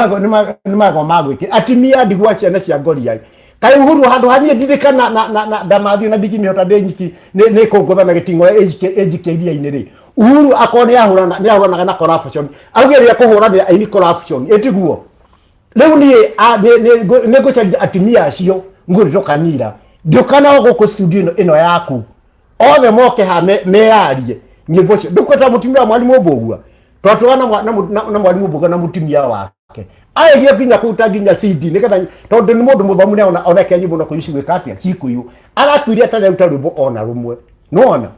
mago magwiki atimia ndigwa ciana cia ngoriai kai Uhuru handu hanie ndirikana na ndamathi na ndigimihota ndenyiki ni kungutha gitingo ejikeria-ini ri Uhuru akoni ahuranaga na corruption augeria kuhuranira aini corruption etiguo riu ni ngucaria atimia acio ngurito kanira ndukana guku studio ino yaku othe moke ha mearie nyimbo cio ndukweta mutimia wa mwalimu Mbugua twatwana na mwalimu Mbugua na mutimia wake aigie nginya kuta nginya CD nigetha tondu ni mundu muthomu ne ona ke nyimbo no kuyicigwika atia cikuyu arakwire atare uta rwimbo ona rumwe nuona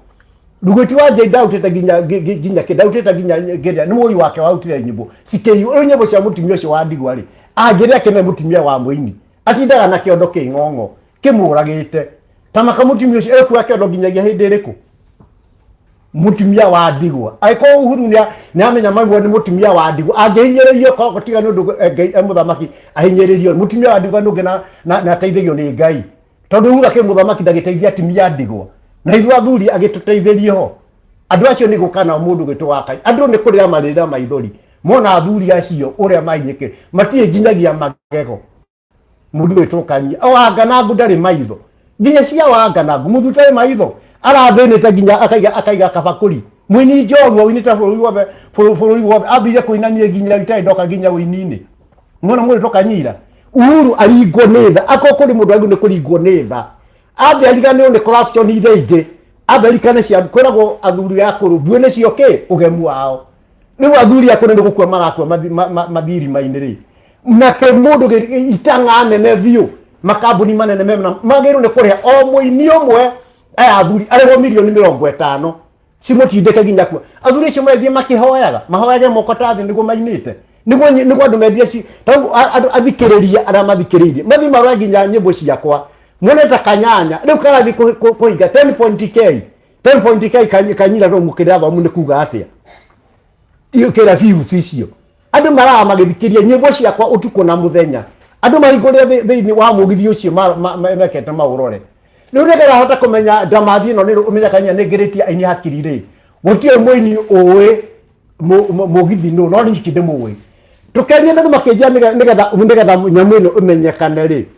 Rugwiti wa Jeda uteta ginya kedauteta ginya geria ni muri wake wa utire nyimbo sikeyu uyu nyimbo cia mutimia ucio wa ndigwa ri angeria kene mutimia wa muini atindaga na kiondo king'ong'o kimuragite tamaka mutimia ucio ekuwa kiondo ginyagia hindi riku mutimia wa ndigwa aiko Uhuru ni amenya mamwe ni mutimia wa ndigwa angehinyiririo ko tiga nundu ngai muthamaki ahinyiririo mutimia wa ndigwa nungi na teithigio ni ngai tondu Uhuru ke muthamaki ndagiteithia atimia ndigwa na ithu athuri agituteithirie ho andu acio ni gukana mundu gitu wakai andu ni kurira marira maithori mona athuri acio uria mainyike matie nginyagia magego mundu witukania o anganangu ndari maitho nginya cia wanganangu muthutari maitho arathinite nginya akaiga kabakuri mwini njorua winita bururi wothe ambire kuinania nginya itai ndoka nginya wini-ini mona mundu tukanyira Uhuru aringwo ni tha akokuri mundu angu ni kuringwo ni tha Amerikane ni corruption itheingi Amerikane cia koragwo athuri akuru bwene cio ke ugemu wao riu athuri akuru ni gukua marakua mathiri mainiri na ke mundu itanga nene view makambuni manene mena magiru ni kuria o muini umwe athuri arego milioni 50 cimutindike nginya kwa athuri cio mathie makihoyaga mahoyage moko tathi niguo mainite niguo andu methie ci athikiriria ara mathikiririe mathi marwa nginya nyimbo ciakwa mwoneta kanyanya riu karathi kuinga 10.k kanyira ro mukira thamu ni kuga atia iyo kira views icio andu mara magithikiria nyimbo ciakwa utuko na muthenya andu mahingũrire thiini wa mugithi ucio mekete maurore riu regera hota kumenya ndamathi no ni umenya kanya ni ngiritie aini hakiri ri gutie muini uwi mugithi no ni kinde muwi tukeria ndu makenjia nigetha nyamu ino umenyekane ri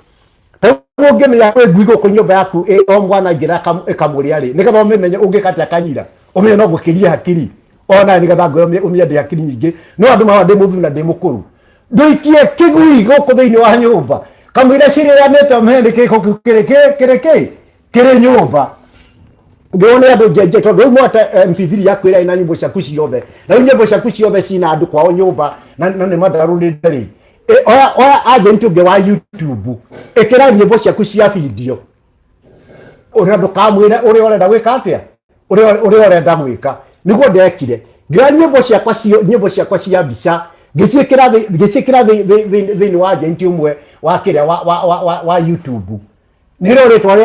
ungimenya ngwigo ku nyumba yaku o mwana ngira ikamuria ri nigetha umenye ungikate akanyira umenye no gukiria hakiri ona nigetha ngwe umye ndi hakiri nyingi no andu mawa ndi muthuna ndi mukuru nduikie kigui guku thiini wa nyumba kamwira ciria nete mhende kiko kire nyumba ndone andu jeje tondu mwata MP3 yakwira ina nyimbo cia kuciothe na nyimbo cia kuciothe cina andu kwao nyumba na ni madaru ni ndari oya agent unge wa YouTube ekira nyimbo cia kucia video uri andu kamwira uri orenda gwika atia uri orenda gwika niguo ndekire ngira nyimbo ciakwa cia mbica ngicikira thini wa agent umwe wa kiria wa YouTube niro ritwa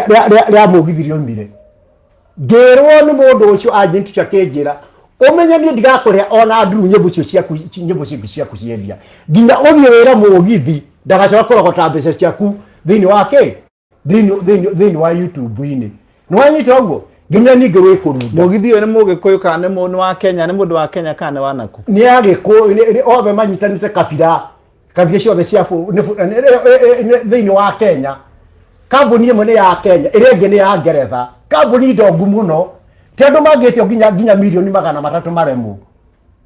ria mugithirio mire ngirwo ni mundu ucio agent ciakenjira umenya ni ndigakuria ona nduru nyimbo ciaku ciendia nginya uthie wira mugithi ndagacoka kurogota mbeca ciaku thini wake thini wa YouTube ini nwanyita uguo nginya ninge wikurunda mugithi uyu ni mugikuyu kana ni mundu wa Kenya ni mundu wa Kenya kana wa naku ni agikuyu othe manyitanite kabira ciothe cia thini wa Kenya kambuni imwe ni ya Kenya ire ingi ni ya Ngeretha kambuni ndongu muno tendo magitio nginya milioni 300 maremu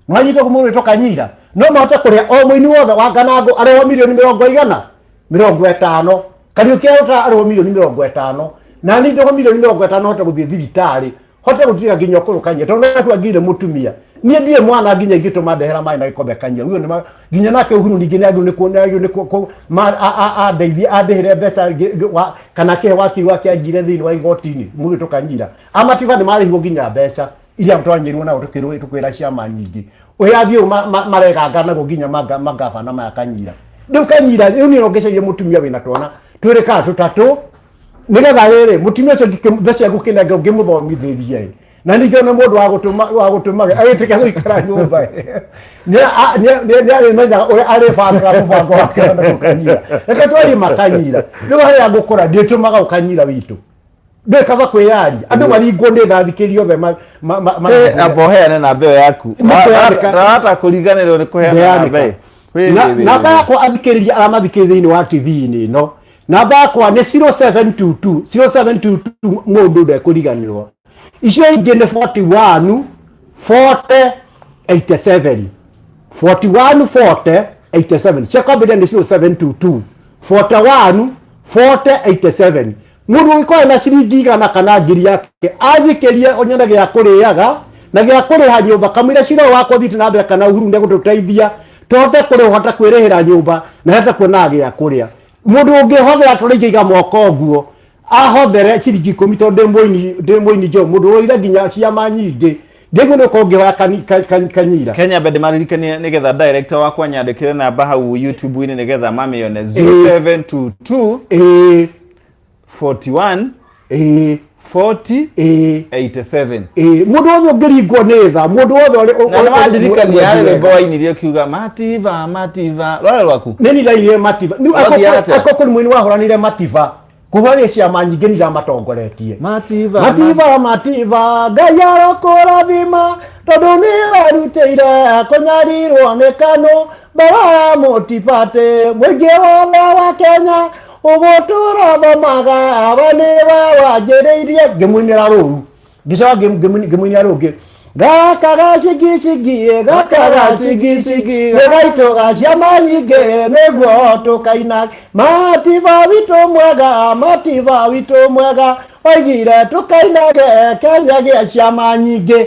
nwanyita kumuri tokanyira no mahote kuria o mwini wothe wa Nganango areho milioni 50 kariukia areho milioni 50 na ni ndogo milioni 50 hote guthie thibitari hote gutira nginya kurukanya tondu naku agire mutumia nie ndire mwana nginya igituma ndehera mai na ikombe kanya uyo ni nginya nake uhuru ningi ni agu ni ko adehere mbeca kana ke waki ajire thini wa igotini mugitukanyira amatiba ni marihwo nginya mbeca iria mtwanyirwo na tukwira ciama nyingi uyathio mareganga na nginya magafa na makanyira ndukanyira ni ongecagie mutumia wina twana twirika tutatu nigetha riri mutumia ucio mbeca gukinanga ngimuthomithirie na ningiona mundu wa gutuma agitike guikara nyumba ni arimenya uri aribanga mubango wake na gukanyira reke twari makanyira ni hari agukora nditumaga ukanyira witu ndekava kwiyari andu maringwo ni thathikirio the aboheane na mbeo yaku rata kuriganirwo ni kuheana mbeo na bako athikiriria aramathikiriria ni wa TV ni no namba yakwa ni 0722 mundu ndekuriganirwo icio ingi ni 41 40 87 41 40 87 chakabida ni 0722 41 40 87 mundu iko na ciringi igana kana ngiri yake athikirie onyana gya kuriaga na gya kuriha nyumba kamira ciro wakwa thitu na mbere kana uhuru ndegututaithia tote kuri hota kwirihira nyumba na hata kuona gya kuria mundu ungihothera turigiga moko guo ahothere ciringi 10 tondu ndimwini jo mundu roira nginya ciama nyingi ndiguo no kongewa kanyira Kenya bende maririkanie nigetha director wakwa nyandikire namba hau YouTube ini nigetha mamione 0722 41 40 87 mundu othe ngiringwo ni tha mundu othe na wandirikania yale boy nirio kiuga mativa rwala rwaku nini laire mativa ni akoko ni mwini wahoranire mativa kuhari ciama nyingi ni ramatongoretie mativa ngaya korathima tondu ni warutire kunyarirwo ni kano bara motivate mwingi wothe wa Kenya ugutura thomaga abaniwe wanjiriirie ngimwinira ruru ngicoka ngimwinira rungi gakaga cigi gaitoga ciama nyingi niguo tukaina mativa witu mwega oigire tukainage Kenya gia ciama nyingi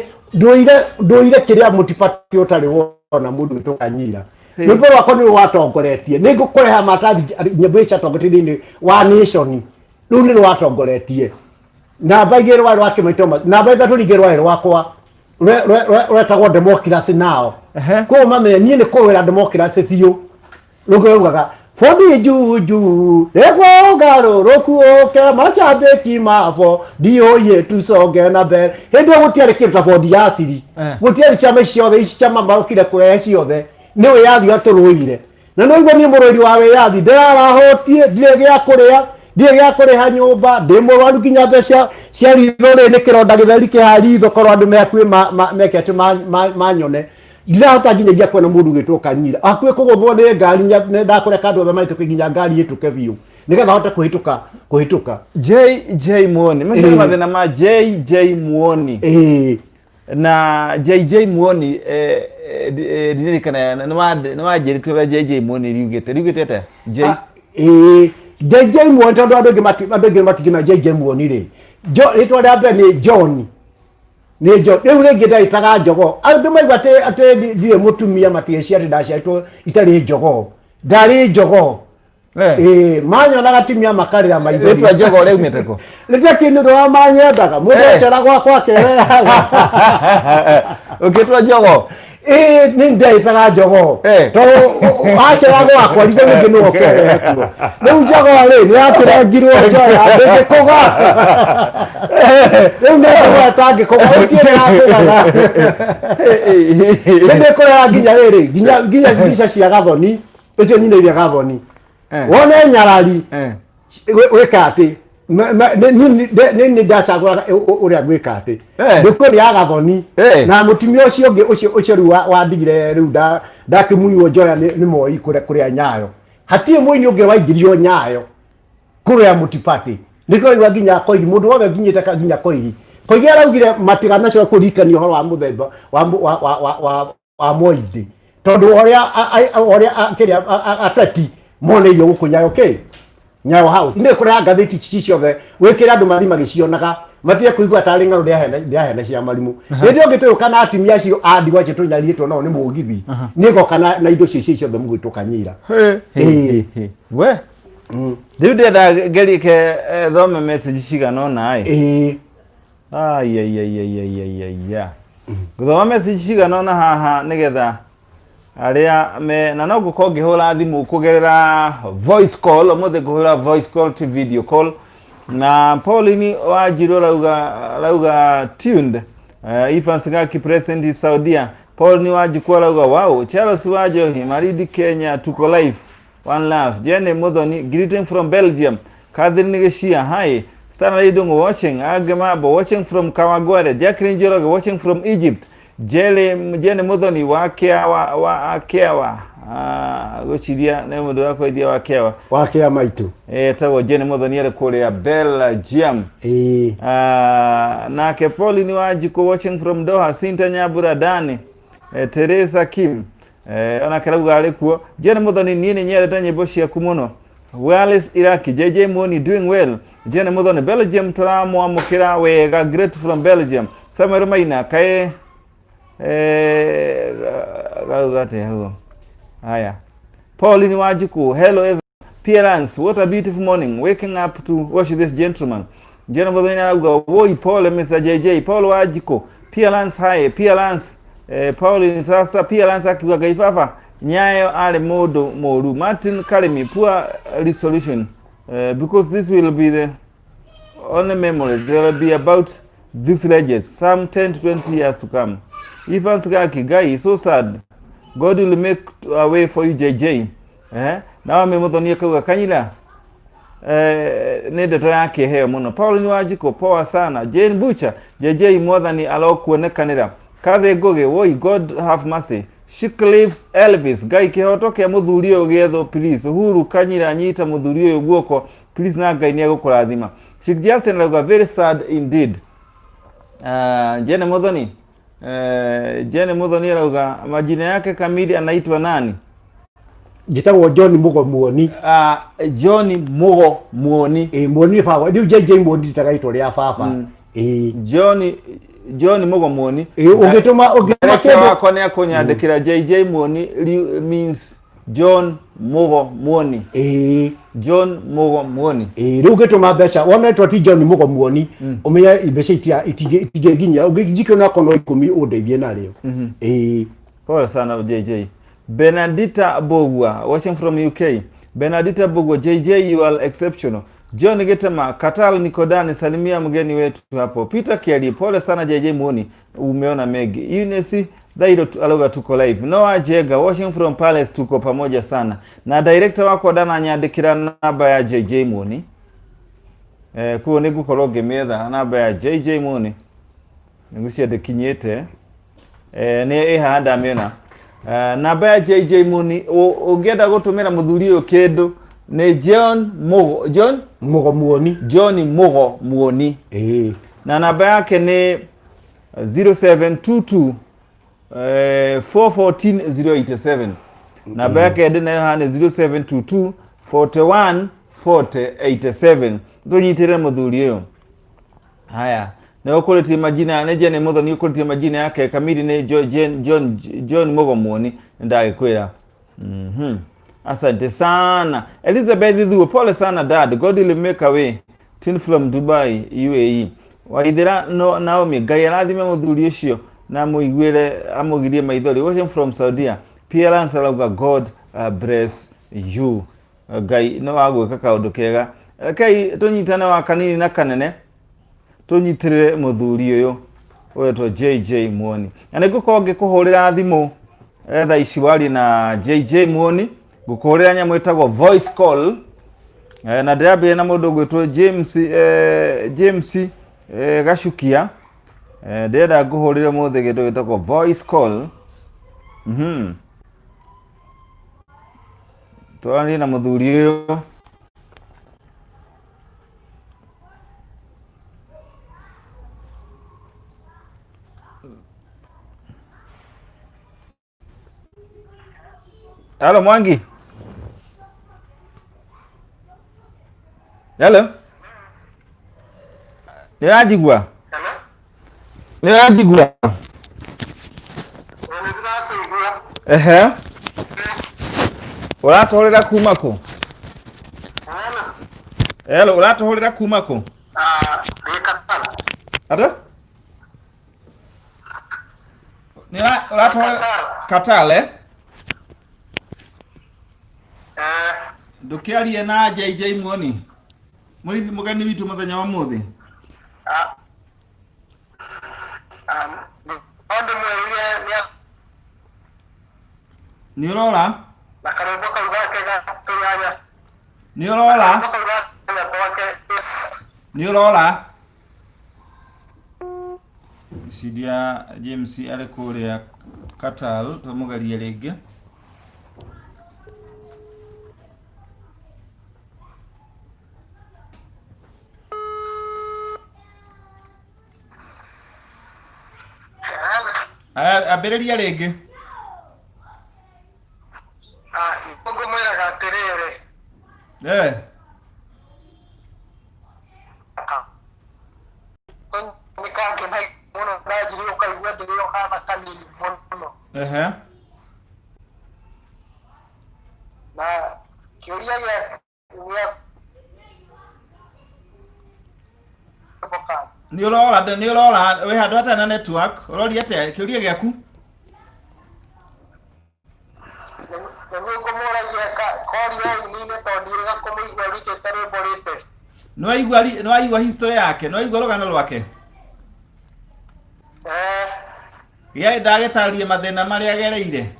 nduire kiria mutipati utari wona mundu tukanyira nipo wako ni watongoretie nigukureha matathi nyimbo icia tongoretie wa nation runi ni watongoretie na baigirwa rwa kimaitoma na baitha turigirwa rwakwa retagwo democracy nao ko mame nie ni kwira democracy biu rugogaga fodi juju ego garo rokuoke macabeki mavo dio yetu soge na ber hendo gutiari kirta fodi yasiri gutiari chama ciothe ici chama maukire kurehe ciothe niwe yathi aturuire na no igwo ni murori wawe yathi ndirarahotie ndire gya kuriha nyumba ndimurwaru nginya mbeca cia ritho ni kironda githeri kiharitho korwo andu mekwi mekete manyone ndirahota nginya kuona mundu gitwo kanyira akwe kuguthwo ni ngari ndakureka andu othe maituke nginya ngari ituke biu nigetha hote kuhituka JJ Muoni mimi mathina ma JJ Muoni na JJ Muoni dinirikana no wajirite JJ Muoni riugite ta JJ Muoni tondu andu ngi matigina JJ Muoni ri Ritwa rĩambe nĩ John. Nĩ John. Rĩu rĩngĩ ndaitaga njogo. Andũ maigua atĩ ndirĩ mũtumia matieciarĩ ndaciarĩtwo itarĩ njogo. Ndarĩ njogo. Manyonaga timia makarĩra maithori. Rĩtwa njogo rĩumĩte kũ? Rĩtwa kĩndũ wa manyendaga. Mũndũ acera gwakwa akerehaga. Ũkĩtwa njogo? Nĩ ndaitaga njogo. Tondũ acera gwakwa ritho rĩngĩ nĩwe ũkerehe kuo. Rĩu njogo rĩ nĩyakĩrengirwo njoya ndĩngĩkũga. Rĩu nĩ njogo ĩtangĩkũga ĩtirĩ yakũgaga. Nĩndĩkũrera nginya rĩrĩ nginya mbica cia Gathoni icio nyinĩire Gathoni. Wone nyarari wĩka atĩ nĩ ndacagũraga ũrĩa gwĩka atĩ ndĩkũrĩa Gathoni na mũtumia ũcio ũngĩ ũcio rĩu wandigire rĩu ndakĩmunywo njoya nĩ moi kũrĩa Nyayo. Hatirĩ mũini ũngĩ waingĩrio Nyayo kũrĩa Mũtipati. Nĩkũraigua nginya Koigi mũndũ wothe nginyĩte nginya Koigi. Koigi araugire matiganacoka kũririkania ũhoro wa mũthemba wa Moindi tondũ ũrĩa kĩrĩa ateti moneirwo gũkũ Nyayo Nyayo House. Nĩ kũrĩa ngathĩti ici ciothe wĩkĩra andũ mathi magĩcionaga matige kũigua tarĩ ng'ano ndĩahene cia marimũ. Hĩndĩ ũngĩtũyũka na atumia acio a ndigwa acio tũnyariĩtwo nao nĩ mũgithi nĩgoka na indo icio ciothe mũgĩtũkanyira. We rĩu ndĩrenda ngerike thome message cigana ũna gũthoma message cigana ũna haha nĩgetha arĩa na no gũkorwo ngĩhũra thimũ kũgerera voice call ũmũthĩ ngũhũra voice call to video call na Pauline Wanjiru rauga tuned Ifans Ngaki present in Saudia. Pauline Wanjiru rauga wow Charles Wajohi Maridi Kenya tuko live one love. Jene Modoni greeting from Belgium. Catherine Geshia hi Stanley Dungo watching Agamabo watching from Kawagware. Jacqueline Joroga watching from Egypt. Jene Modoni wakewa gũciria nĩ mũndũ wa kũithia wakea maitu tagwo Jene Modoni arĩ kũrĩa Belgium. Nake Pauline Wanjiru watching from Doha. Sinta Nyambura Dani Teresa Kim ona karauga arĩ kuo. Jene Modoni niĩ nĩ nyendete nyĩmbo ciaku mũno. Wallace Iraki JJ Moni doing well. Jene Modoni Belgium tũramwamũkĩra wega great from Belgium. Samuel Maina kaĩ Galugate huo. Haya. Pauline Wanjiru, hello everyone. Pierance, what a beautiful morning. Waking up to watch this gentleman. Jene Modoni arauga woi Paul Mr. JJ Paul Wanjiru. Pierance hi. Pierance Pauline sasa Pierance akiwa gaifafa Nyayo ale modo moru. Martin Karimi poor resolution because this will be the only memories there will be about these legends some 10 to 20 years to come. Ifans Ngaki guy so sad. God will make a way for you JJ. Nawe Modoni kauga kanyira nende to yake heo muno. Pauline Wanjiru poa sana. Jane Butcher JJ more than alokuonekanira. Kathe Goge woi God have mercy. She lives Elvis guy kihotoke muthurio getho please. Uhuru kanyira nyita muthurio guoko please na Ngai ni agukurathima. She just very sad indeed. Jane Modoni Jene Modoni arauga majina yake kamili anaitwa nani? Gitagwo John Mugo Muoni. John Mugo Muoni. Muoni baba. Rĩu JJ Muoni ndagaitwo rĩa baba. John Mugo Muoni. Ũngĩtũma kĩndũ wako nĩ akũnyandĩkĩra JJ Muoni means John Mugo Muoni. John Mugo Muoni. Rĩu ũngĩtũma mbeca wonetwo ti John Mugo Muoni ũmenye mbeca itingĩnginya ũngĩjikio na kono 10 ũndeithie narĩo. Pole sana JJ. Benedita Bogwa watching from UK. Benedita Bogwa JJ you are exceptional. John Getema Katal Nikodani salimia mgeni wetu hapo. Peter Kiali pole sana JJ Muoni umeona Megi. Eunice Dairo aloga tuko live. Noah Jega watching from Palace tuko pamoja sana. Na director wako dana anyandikira namba ya JJ Muoni. Kuo nigukorwo ngimetha namba ya JJ Muoni. Nigucia dekinyete. Ni ihanda mena. Namba ya JJ Muoni ũngĩenda gũtũmĩra mũthuri ũyũ kĩndũ nĩ John Mugo Muoni. Na namba yake nĩ 0722 414 namba yake ndĩ nayo nĩ 0722 41 40 87. Tũnyitĩre mũthuri ũyũ Haya, na ukoletie majina ne Jane Muthoni ukoletie majina yake kamili ne John Mogomoni ndagikwira. Asante sana. Elizabeth Thuo, pole sana dad. God will make a way. Tin from Dubai, UAE. Waithira no Naomi Ngai arathime muthuri ucio na muigwire amugirie maithori. Watching from Saudi. Pierre Salauga, God bless you. Ngai no agwika kaundu kega. Kai tunyitane wa kanini na kanene. Tunyitirire muthuri uyu wetwo JJ Muoni. Na nigukorwo ngikuhurira thimu thaa ici wari na JJ Muoni gukuhurira nyamu itagwo voice call na ndĩrambĩrĩria na mũndũ gwĩtwo James Gacukia ndĩrenda ngũhũrĩre mũthĩ kĩndũ gĩtagwo voice call twaranĩrie na mũthuri ũyũ. Hello Mwangi. Hello. Nĩranjigua. Hello. Nĩranjigua. Ehe. Ũratũhũrĩra kuma kũ? Hello, ũratũhũrĩra kuma kũ? Ata? Ũratũhũrĩra Qatar? Ndukiarie na JJ Muoni. Mugeni witu muthenya wa muthi. Ni urora? Ni urora? Ni urora? Sidia James ale kuria Qatar tumugarie rĩngĩ. Ambĩrĩria rĩngĩ. Ngũmwĩraga atĩrĩrĩ. Nĩkangena mũno ndanjire ũkaigua ndĩrĩ o kana kanini mũno. Na kĩũria gĩa Ni urora we handu hata na network urori ate kiuria giaku no aigua history yake no aigua rugano rwake ya ndagĩtarĩrie mathĩna marĩa agereire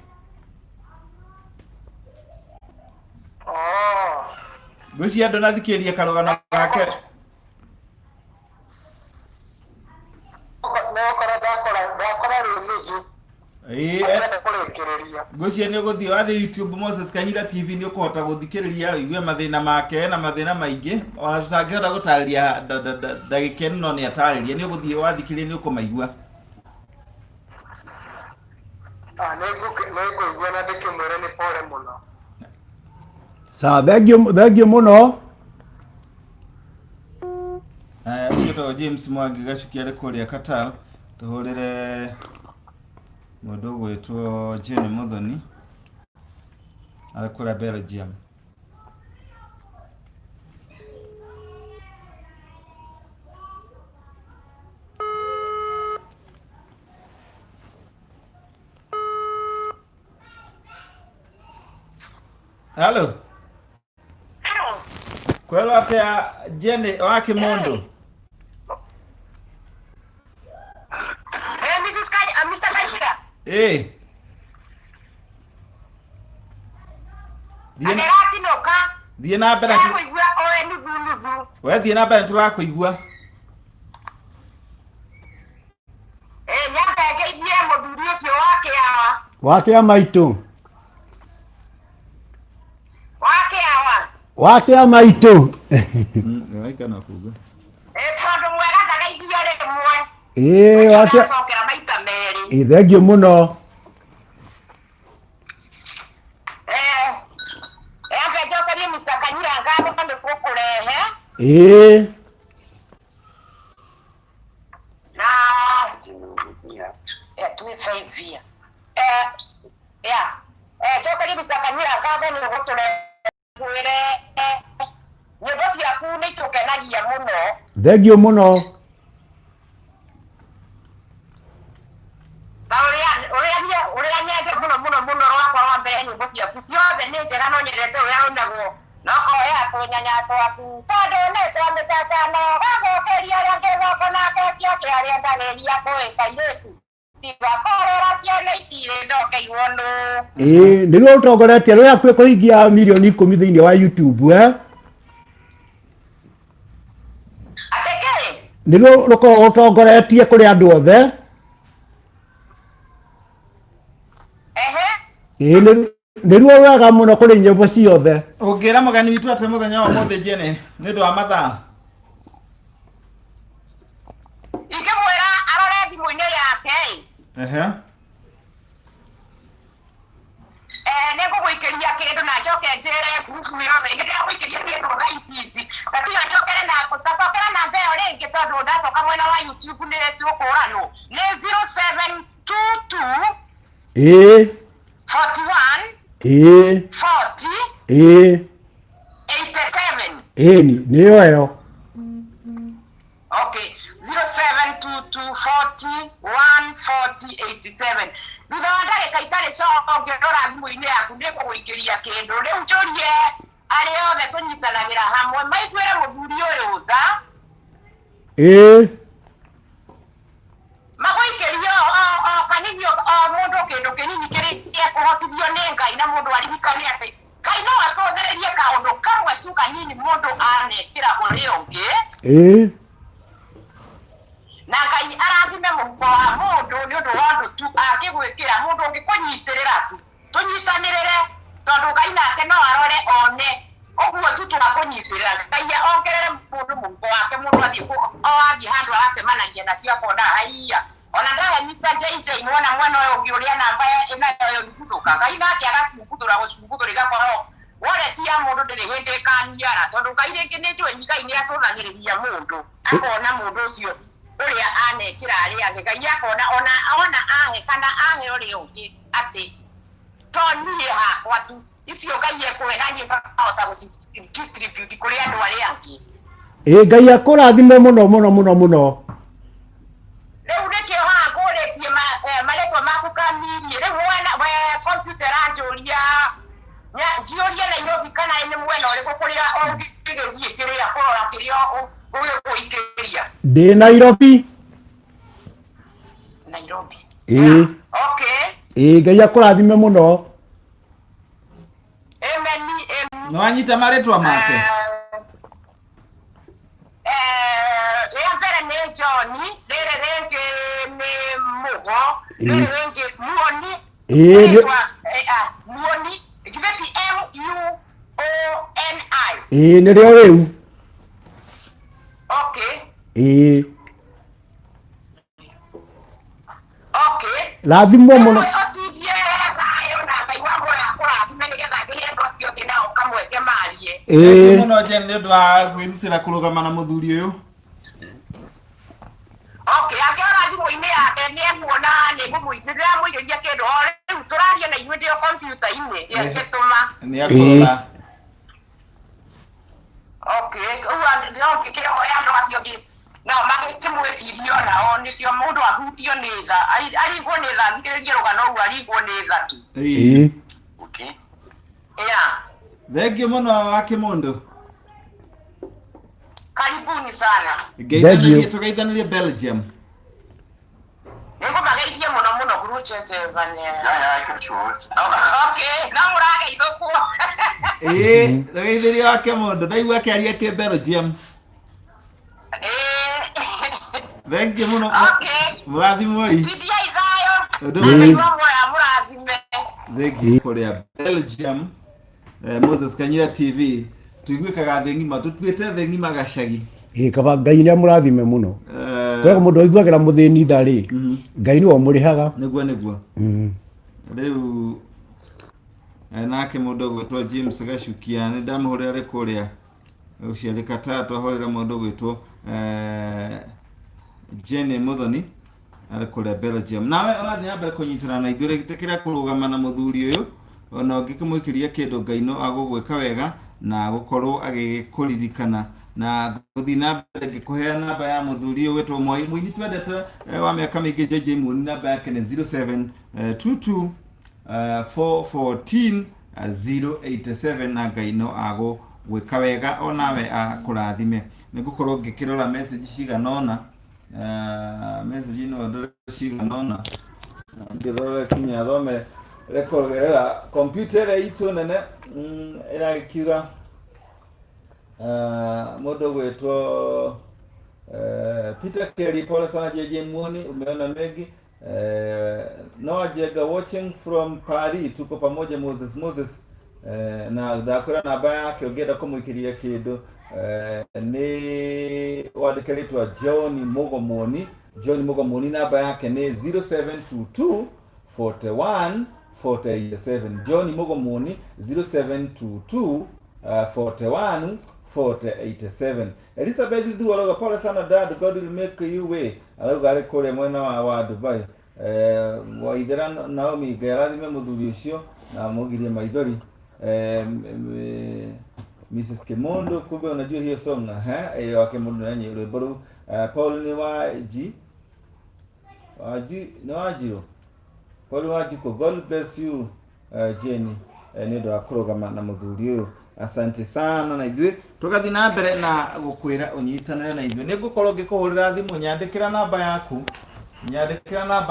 ngwĩciria andũ nathikĩrĩrie karũgano gake Gocia ni guthii wathi YouTube Moses Kanyira TV ni ukuhota guthikiriria igue mathina make na mathina maingi ona tutangihota gutariria ndagĩka no ni atariria ni guthii wathikiriria ni ukumaigua nĩngũigua na ndĩkĩmwĩre nĩ pole mũno. Sawa, thengio mũno. Ucio James Mwangi Gacukia arĩ kũrĩa Qatar tuhũrĩre mũndũ gwĩtwo Jane Muthoni arĩ kũrĩa Belgium. Hello. Kwelo atia Jane wa Kimondo. Eh. Thiĩ na mbere kũigua oe nuthu. We thiĩ na mbere tũrakũigua. Nyambe ngeithie mũthuri ũcio wake maitũ. Wake maitũ. Waikana kuga. Tondũ mwega ndagaithio rĩmwe. Wake. Acokera maita merĩ. Thengio mũno. Njokerie Mr. Kanyira ngatho nĩ gũkũrehe. Toka ni bisakanyira kaza ni gutore kwire nyimbo ciaku ni tukenagia muno. Thengio muno. Uria nyende muno rwakwa wa mbere nyimbo ciaku ciothe ni njega no nyendete uria runagwo no koya tunyanya twaku tondu ni twamicacana gagokeria aria ngegoko nake ciake aria ndageria kwita iretu tigakorera ciana itire ndoke iwono. Nĩruo ũtongoretie rũrĩa kwĩ kũhingia milioni 10 thĩinĩ wa YouTube Ateke nĩruo rũkoragwo ũtongoretie kũrĩ andũ othe. Nĩruo wega mũno kũrĩ nyĩmbo ciothe. Ũngĩra mũgeni witũ atĩ mũthenya wa ũmũthĩ Jene nĩ ũndũ wa mathaa ingĩmwĩra arore thimũ-inĩ yake nĩngũgũikĩria kĩndũ na njoke njĩre ngurubu yothe ingĩgũikĩria kĩndũ thaa ici tatiga njokere na mbeo rĩngĩ tondũ ndacoka mwena wa YouTube nĩ tũkũranwo nĩ 0722 41 40 87 nĩyo ĩyo. Okay, 0722401487. Thutha wa ndagĩka itarĩ coka ũngĩrora thimũ-inĩ yaku nĩngũgũikĩria kĩndũ rĩu njũrie arĩa othe tũnyitanagĩra hamwe maiguĩre mũthuri ũyũ tha magũikĩrie o kanini o mũndũ kĩndũ kĩnini kĩrĩa kũhotithio nĩ Ngai na mũndũ aririkane atĩ Ngai no acothererie kaũndũ kamwe tu kanini mũndũ anekĩra ũrĩa ũngĩ na Ngai arathime mũhuko wa mũndũ nĩ ũndũ wa ũndũ tu angĩgwĩkĩra mũndũ ũngĩkũnyitĩrĩra tu tũnyitanĩrĩre tondũ Ngai nake no arore one ũguo tu tũgakũnyitĩrĩra Ngai ongerere mũndũ mũhuko wake mũndũ athiĩ handũ aracemanagia na tiakona haiya ona ndahe Mr. JJ mwena ũyũ ũngĩ ũrĩa namba ĩnayo thukutũka Ngai nake agacunguthũra gũcunguthũra igakorwo wallet ya mũndũ ndĩrĩ hĩndĩ ĩkaniara tondũ Ngai rĩngĩ nĩ njũĩ Ngai nĩ acũthagĩrĩria mũndũ akona mũndũ ũcio ũrĩa anekĩra arĩa angĩ Ngai akona ona ahe kana ahe ũrĩa ũngĩ atĩ to niĩ hakwa tu icio Ngai ekũhegania akahota gũcidistribute kũrĩ andũ arĩa angĩ. Ngai akũrathime mũno rĩu nĩkĩo haha ngũrĩtie marĩtwa maku kamirie rĩu kompiuta ĩranjũria njĩũrie Nairobi kana nĩ mwena ũrĩkũ kũrĩa ũngĩgĩthiĩ kĩrĩa kũrora kĩrĩa ũgĩkũikĩria. Ndĩ Nairobi. Okay. Ngai akũrathime mũno. Amen. Nĩ wanyita marĩtwa make? Rĩa mbere nĩ John, rĩrĩ rĩngĩ nĩ Mũgo, rĩrĩ rĩngĩ Muoni, Muoni, githĩti MUONI. Nĩrĩo rĩu. Okay. Rathimwo mũno. Mũno Jen nĩ ũndũ wa gwĩrutĩra kũrũgama na mũthuri ũyũ. Okay, angĩora thimũ-inĩ yake nĩ emuona nĩngũmũigĩrĩria kĩndũ o rĩu tũraria na inyuĩ ndĩo kompiuta-inĩ gĩtũma. Nĩ akũrora. Okay, ũguo ndĩrokĩkĩhoya andũ acio angĩ nao magĩkĩmwĩciria onao nĩkĩo mũndũ ahutio nĩ tha arigwo nĩ tha thikĩrĩrie rũgano rũu arigwo nĩ tha tu. Okay. Thengiũ mũno wa kĩmũndũ. Karibuni sana. Tũgeithanĩrie Belgium. Nĩngũmageithia mũno guruchesevane. Okay, no mũrageithũkwo. Tũgeithĩrie wa kĩmũndũ ndaigua akĩaria kĩ Belgium. Thengiũ mũno. Mũrathimwo ii. Tidia ithayo. Ndĩraigua moya mũrathime. Thengiũ kũrĩa Belgium. Moses Kanyira TV tuiguĩkaga thĩ ng'ima tũtuĩte thĩ ng'ima gacagi. Kaba Ngai nĩ mũrathime mũno. Kwega mũndũ aiguagĩra mũthĩni tharĩ Ngai nĩwe ũmũrĩhaga. Nĩguo. Rĩu nake mũndũ gwĩtwo James Gacukia nĩ ndamũhũrĩra rĩ kũrĩa ũciarĩka tatu ahũrĩra mũndũ gwĩtwo Jene Muthoni ari kule Belgium nawe orathi nyambe kunyitana na ithure gitekira kurugama na muthuri uyu ona ngikumuikiria kindu ngaino agugwika wega na gukorwo agikuririkana na guthi na mbere ngikuhea namba ya muthuri uyu wetwo muini twendete wa miaka mingi JJ Muoni namba yake ni 0722 414 087 na ngaino ago gwika wega onawe akurathime nigukorwo ngikirora message ciganona message no ndo ciganona ngirora kinya thome rekogerera computer itu nene ira kiuga modo gwetwo Peter Kelly pole sana JJ Muoni umeona mengi no Jega watching from Paris tuko pamoja Moses na dakora namba yake ugenda kumuikiria kindu ni wandikeretwa John Mogomoni namba yake ni 0722 41 487 John Mogomoni 0722 41 487 Elizabeth Dualoga pole sana dad, God will make you way aloga ale kole mwena wa Dubai wa idera Naomi garathime muthuri ucio na mugirie maithori Mrs. Kemondo kumbe unajua hiyo song wa Kemondo nanye rwimbo Paul ni waji Paul waji ko God bless you Jenny ni ndo akurugama na muthuri uyu asante sana na ithuĩ tugathi na mbere na gukwira unyitanire na ithuĩ nigukorwo ngikuhurira thimu nyandikira namba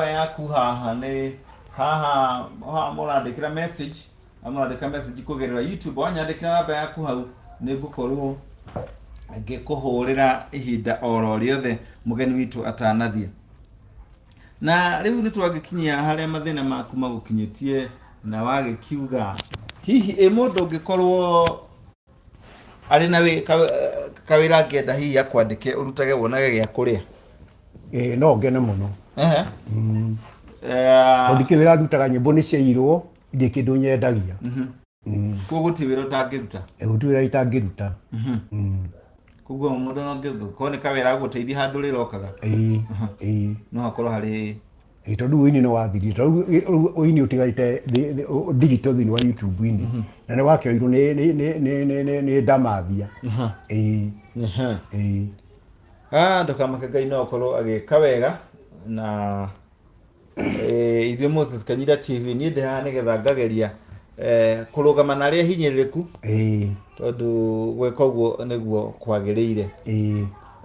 yaku haha ni haha murandikira message amurandika message kugerera YouTube wanyandikira namba yaku hau nigukorwo ngikuhurira ihinda oro riothe mugeni witu atanathie na riu nitwagikinyia haria mathina maku magukinyitie na wagikiuga hihi mundu ngikorwo ari na kawira ngenda hihi akwandike urutage wonage gya kuria no ngene muno ndikira ndutaga nyimbo ni ciairwo ndi kindu nyendagia koguo ti wira utangiruta gutiwira itangiruta koguo mundu no ngiko ni kawira guteithia handu rirokaga no akorwo hari tondu wini no wathiri tondu wini utigarite digital thini wa YouTube ini na ne wakioirwo ni ndamathia ndokamaka Ngai no akorwo agika wega na ithuĩ Moses Kanyira TV ni ndeha nigetha ngageria kurugama na aria hinyiriku tondu gweka uguo niguo kwagiriire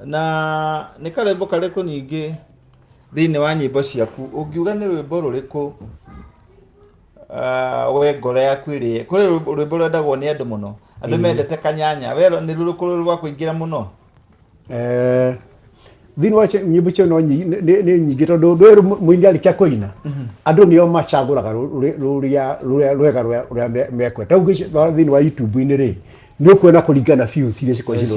na ni karembo kareko ningi thini wa nyimbo ciaku ungiuga ni rwimbo ruriku we ngoro yaku iri kuri rwimbo rwendagwo ni andu muno andu mendete kanyanya we ni ruriku rwa kuingira muno thini wa nyimbo cio no ni nyingi tondu ndweru muini arikia kuina andu nio macaguraga rwega rwa mekwe taugi thini wa YouTube ini ri ni ukuona kuringana views iria ciko ciro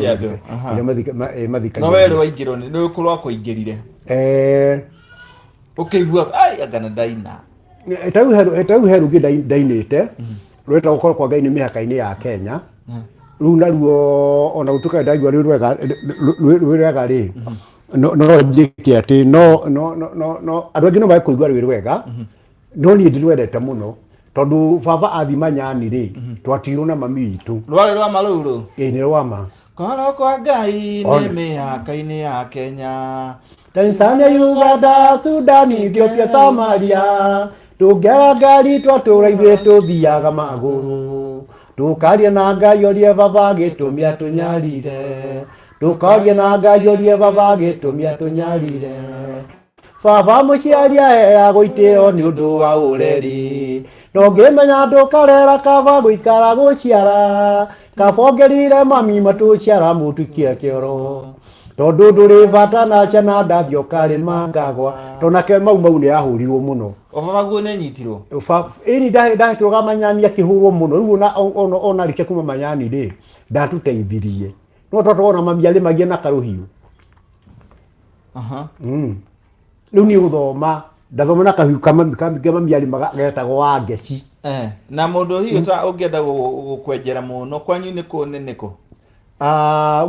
mathika no wewe waingirwo ni ruriku rwa kuingirire ukiigua ai agana daina etau heru gidainite rweta gukorwo kwa Ngai ni mihaka-ini ya Kenya riu naruo ona utuka ndaigua rwega ri no ndike ati no andu angi no maikuigua rwega no ni ndirwendete muno tondu baba athima nyani ri twatirwo na mami witu rwale rwa maruru ni rwama koro kwa Ngai ni mihaka-ini ya Kenya Tanzania, Uganda, Sudan, Ethiopia, Somalia tungĩaga ngari twatura ithuĩ tuthiaga magũrũ tukaria na Ngai ũrĩa baba gĩtũmi atunyarire tukaria na Ngai ũrĩa baba gĩtũmi atunyarire baba mũciari aheagwo itĩo nĩ ũndũ wa ũreri no ngĩmenya ndũkarera kaba gũikara gũciara kaba ongerire mami matũciara mũtukie kĩoro tondu nduri bata na chana ndathio karima ngagwa tonake mau ni ahurirwo muno obaguo ne nyitirwo ini ndahitũga manyani akihurwo muno riu ona rike kuma manyani ri ndatuteithirie no totona mamiali magie na karuhiu riu ni uthoma ndathoma na kahiu kama mamiali magetagwo wa ngeci na mundu hiyo ta ungienda gukwenjera muno kwanyu niko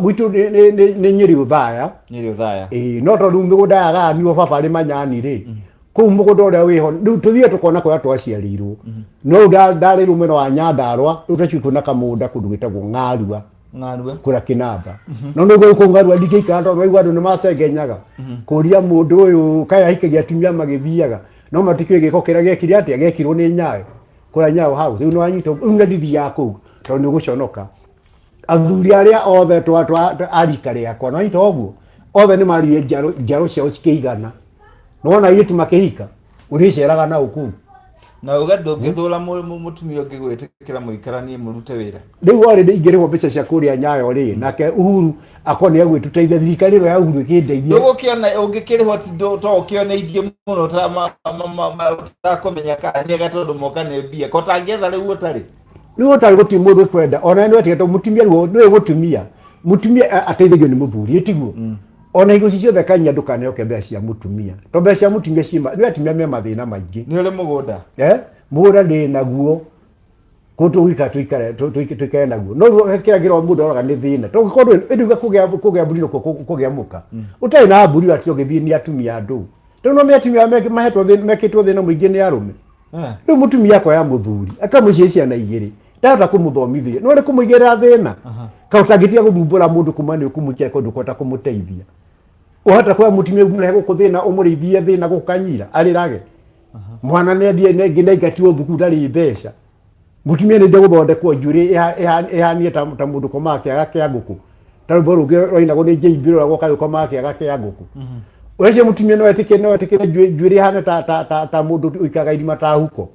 Gwitu ni Nyeri Uthaya. Nyeri Uthaya. No tondu migunda yaga ni baba ri manyani ri. Kuu mugunda uria wiho riu tuthie tukona kwa twaciarirwo. No ndari rumeno wa Nyandarua utacikuna kamunda kundu gitagwo Ngarua. Ngarua kura Kinamba. No niguo ku Ngarua ndikika ndo no igwa ndu macengenyaga. Kuria mundu uyu kaya hikagia atumia magithiaga. No matikio giko kira gekiri atia gekirwo ni Nyayo. Kura Nyayo house. Riu no anyito unga ndithia ku tondu guconoka. Athuri aria othe twa arika riakwa no anyito oguo. Othe ni mari njaro ciao cikigana. Nona yitu makihika uriceraga na uku na ugado ngithula mutumia ngigwitikira muikaranie murute wira riu ari ingirwo mbeca cia kuria Nyayo ri nake Uhuru akoni agwituteithia thirikari ro ya Uhuru ikindeithia ugukiona ungikirihwo ti to ukione ithie muno ta kumenya kana gatondu moka ne bia ko tangetha riu utari guti mundu kwenda ona ni wetigete mutumia ruo ni mutumia ateithagio ni muthuri etiguo ona igo ciothe kanya ndukane oke mbeca cia mutumia to mbeca cia mutumia cima ni atumia me mathina maingi ni uri mugunda mugunda ndi naguo kutu wika tuikare naguo no kira gira mundu oraga ni thina to gikorwo nduga kugia mburi kugia muka utai na mburi ati ogithii ni atumia andu to no me atumia mekitwo thina muingi ni arume riu mutumia kwa ya muthuri akamucicia na igiri ndahota kumuthomithia no ni kumuigera thina kautagitia guthumbura mundu kumani ukumukia kondu kota kumuteithia uhata kwa mutumia umrehe gukuthina umurithie thina gukanyira arirage mwana ne ndie ne ngine ngatio thuku ndari mbeca mutumia ni ndeguthondekwo njuri ihanie ta mundu komake agake aguku tarubo ruge roina go ni njeibiro rago kayo komake agake aguku weje mutumia no etike njuri hane ta mundu uikaga irima ta huko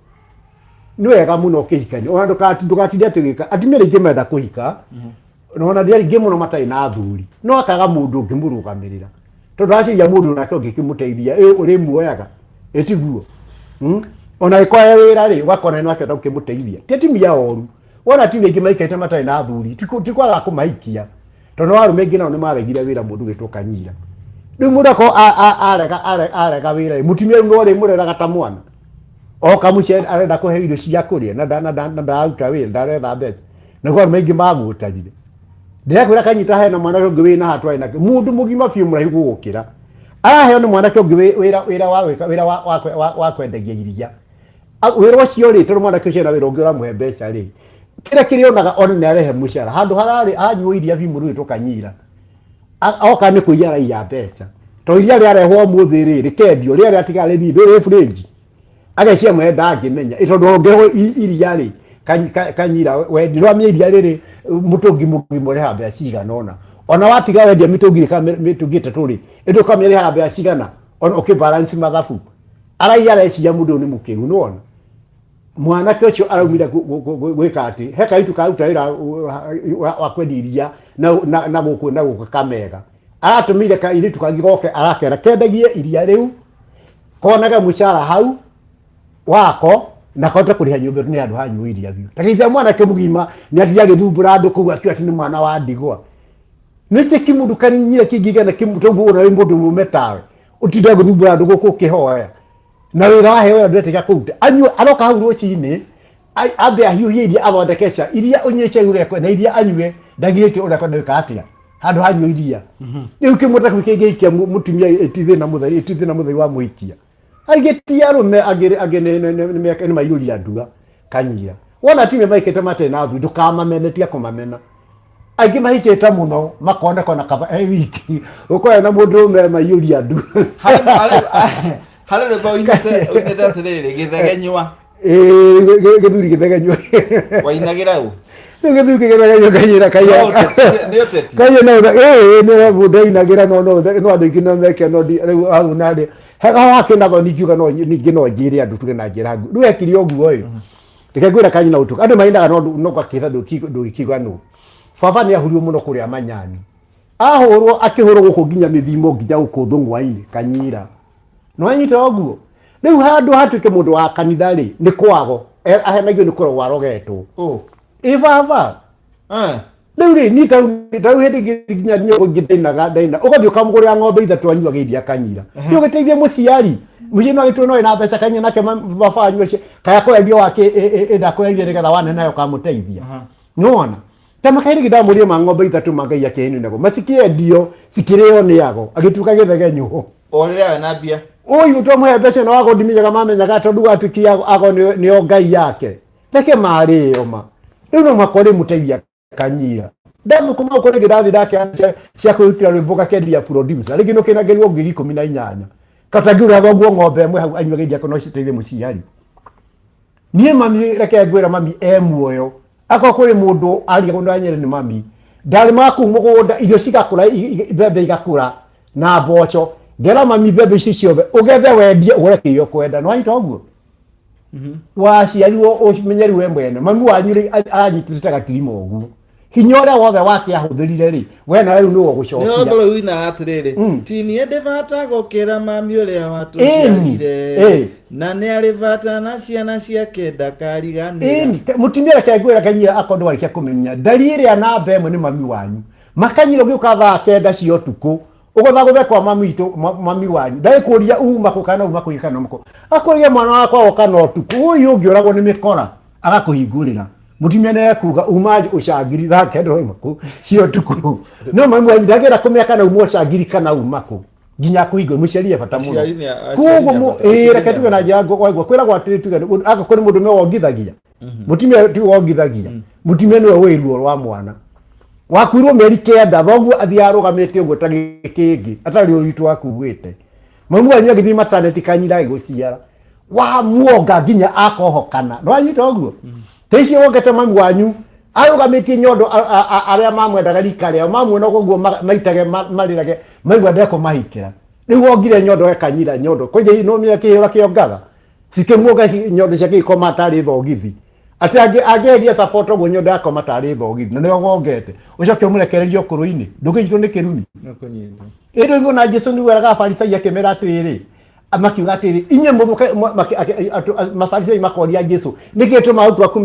no ega muno kihikani ona ndukatinde atigika atumia ringi menda kuhika nona ndia ringi muno matai na athuri no akaga mundu ngimurugamirira tondu aciria mundu nake ungikimuteithia uri muoyaga etiguo ona ikoya wira ri wakona no akenda ukimuteithia titimia oru wona ti ringi maikete matai na athuri tikwaga kumaikia tondu arume ngi nao ni maregire wira mundu gituka nyira riu mundu ko arega wira mutumia no ri mureraga ta mwana oka muche arenda kuhe irio cia kuria na ndaruta wira ndaretha mbeca naguo maingi magutarire ndirakwira kanyita hena mwana ungi wina hatwa ina mundu mugima fiu murahi gugukira araheo ni mwana ungi wira wa kwendagia iria wira ucio ri tondu mwana ucio na wira ungi uramuhe mbeca ri kira onaga ona ni arehe mucara handu harari anyuo iria fiu muru tukanyira oka ni kuiyara iya mbeca to iria ri arehwo muthi ri kendio ri atigare ni ndore fridge agacia mwenda angimenya itondu ongeho iria ri kanyira we ndirwamia iria riri mutungi mugimore ha bya Ciīga nona ona watiga wendia mitungi taturi edo kamere ha bya Ciīga ona ukibalance mathafu arai areciria mundu ni mukiu nona mwana kecho araumira gwika ati heka itu kauta ira wa kwediria na guku kamega atumire ka iri tukagigoke arakera kendagie iria riu konaga mucara hau wako na kota kuriha nyumba ni andu hanyu iria biu takithia mwana ke mugima ni ati agithumbura andu kugu akio ati ni mwana wa ndigwa nise kimundu kaninyira kingiga na kimuto bura mundu mumetawe utinde guthumbura andu guku kihoya na wira wa hewa ndete gakuta anyu aroka hau rucini abe ahiuhie iria athondekesha iria unyeche yure kwa na iria anyue ndagirite ura kwa ndika atia handu hanyu iria riu kimuta kwikeikia mutumia etithina muthai wa muikia agetia rume agene ni mayuri andua kanyira wona time maikete mate na thu ndukamamenetia kumamena aingi mahikete muno makona kona kaba wiki ukoya na mundu me mayuri andu hale ba inete tere githegenywa githuri githegenywa wainagira u githuri githegenywa kanyira kaya ni oteti kaya no mundu inagira no andu no meke no riu au nade hega wake nago nikiuga no ningino njire andu tuge na njira ngu ndu ekiri oguo uyu ndikagwira kanyi na utuka andu maindaga no gwakitha ndu ikiganu baba ni ahurio muno kuria manyani ahurwo akihurwo guku nginya mithimo nginya guku thungwa-ini kanyira no anyita oguo riu handu hatuke mundu wa kanitha ri ni kwago ahenagio ni kuro warogetwo baba riu ri ni tau hindi nginya nyo ngithinaga ndaina ugathio kamugurira ng'ombe ithatu anyuaga iria kanyira ndio giteithie muciari mujino gitu no ina mbeca kanya nake baba anyuace kaya kwendio wake enda kwendia nigetha wane nayo kamuteithia nona Kama kairi kidamuria mang'ombe itatu magai yake inu nego masikie ndio sikireo ni yago agituka githege nyuho oria na bia oyu to mwe bese no ago diminyaga mamenyaga tondu gatukia ago ni o ngai yake reke mario ma riu no makore muteithia Kanyira ndamu kuma ukore girathi dake cia kwirutira rwimbo kendia producer rigi no kina ngerio 18 katagura thoguo ng'ombe imwe hau anyuge ndiako no citeithie muciari nie mami reke ngwira mami muoyo ako kuri mundu ari ko ndanyere ni mami ndari maku mugunda irio cigakura bebe igakura na mboco ndera mami bebe ici ciothe ugethe wendie ureke iyo kwenda no anyita oguo waciarirwo umenyeri we mwene mami wanyu anyitite gatirimo oguo hinya uria wothe wake ahuthirire ri we na riu niwo gucokia no ngoro wina atiriri tini ndivata gukira mami uria watuciarire na ni arivata na ciana ciake ndakariganira mutimira kengwira Kanyira akondo warikia kumenya ndarire ana mbemwe ni mami wanyu makanyiro giuka thaa kenda cio tuku ugotha guthekwa mami wanyu ndaikuria uma kukana uma kuikana mko akoige mwana wakwa okana otuku uyu ungioragwo ni mikora agakuhingurira mutimia ne kuga umaji ucangiri thaa kenda oimaku cio tuku no mami wanyu ndagira kumiaka na umo ucangiri kana umako ginya kuigo muciarie bata muno kugo reke tuge na jango kwaigwa kwira gwatiri tuge ako kuri mundu no wongithagia mutimia tu wongithagia mutimia no wiruo rwa mwana wakwirwo meri kenda thoguo athiarugamite uguo ta gikingi atari uritu wakuwite mamu wanyu agithi maternity Kanyira iguciara wa muonga ginya akohokana no anyita uguo tecio wongete mami wanyu arugamite nyondo aria mamwendaga rikare mamwona uguo maitage marirage maigwa ndeko mahikira riu wongire nyondo Kanyira nyondo koje no mia kihura kiongaga sikemuoga nyondo ciake ikoma tari thogithi ati ageria support uguo nyondo yako matari thogithi na nio wongete ucoke umurekererio kuruini ndugijito ni kiruni nakunyita ero ngo na Jesu ni weraga Farisai akemera atiri amakiuga atiri inye muthuke mafarisai makoria Jesu nikitu mautu aku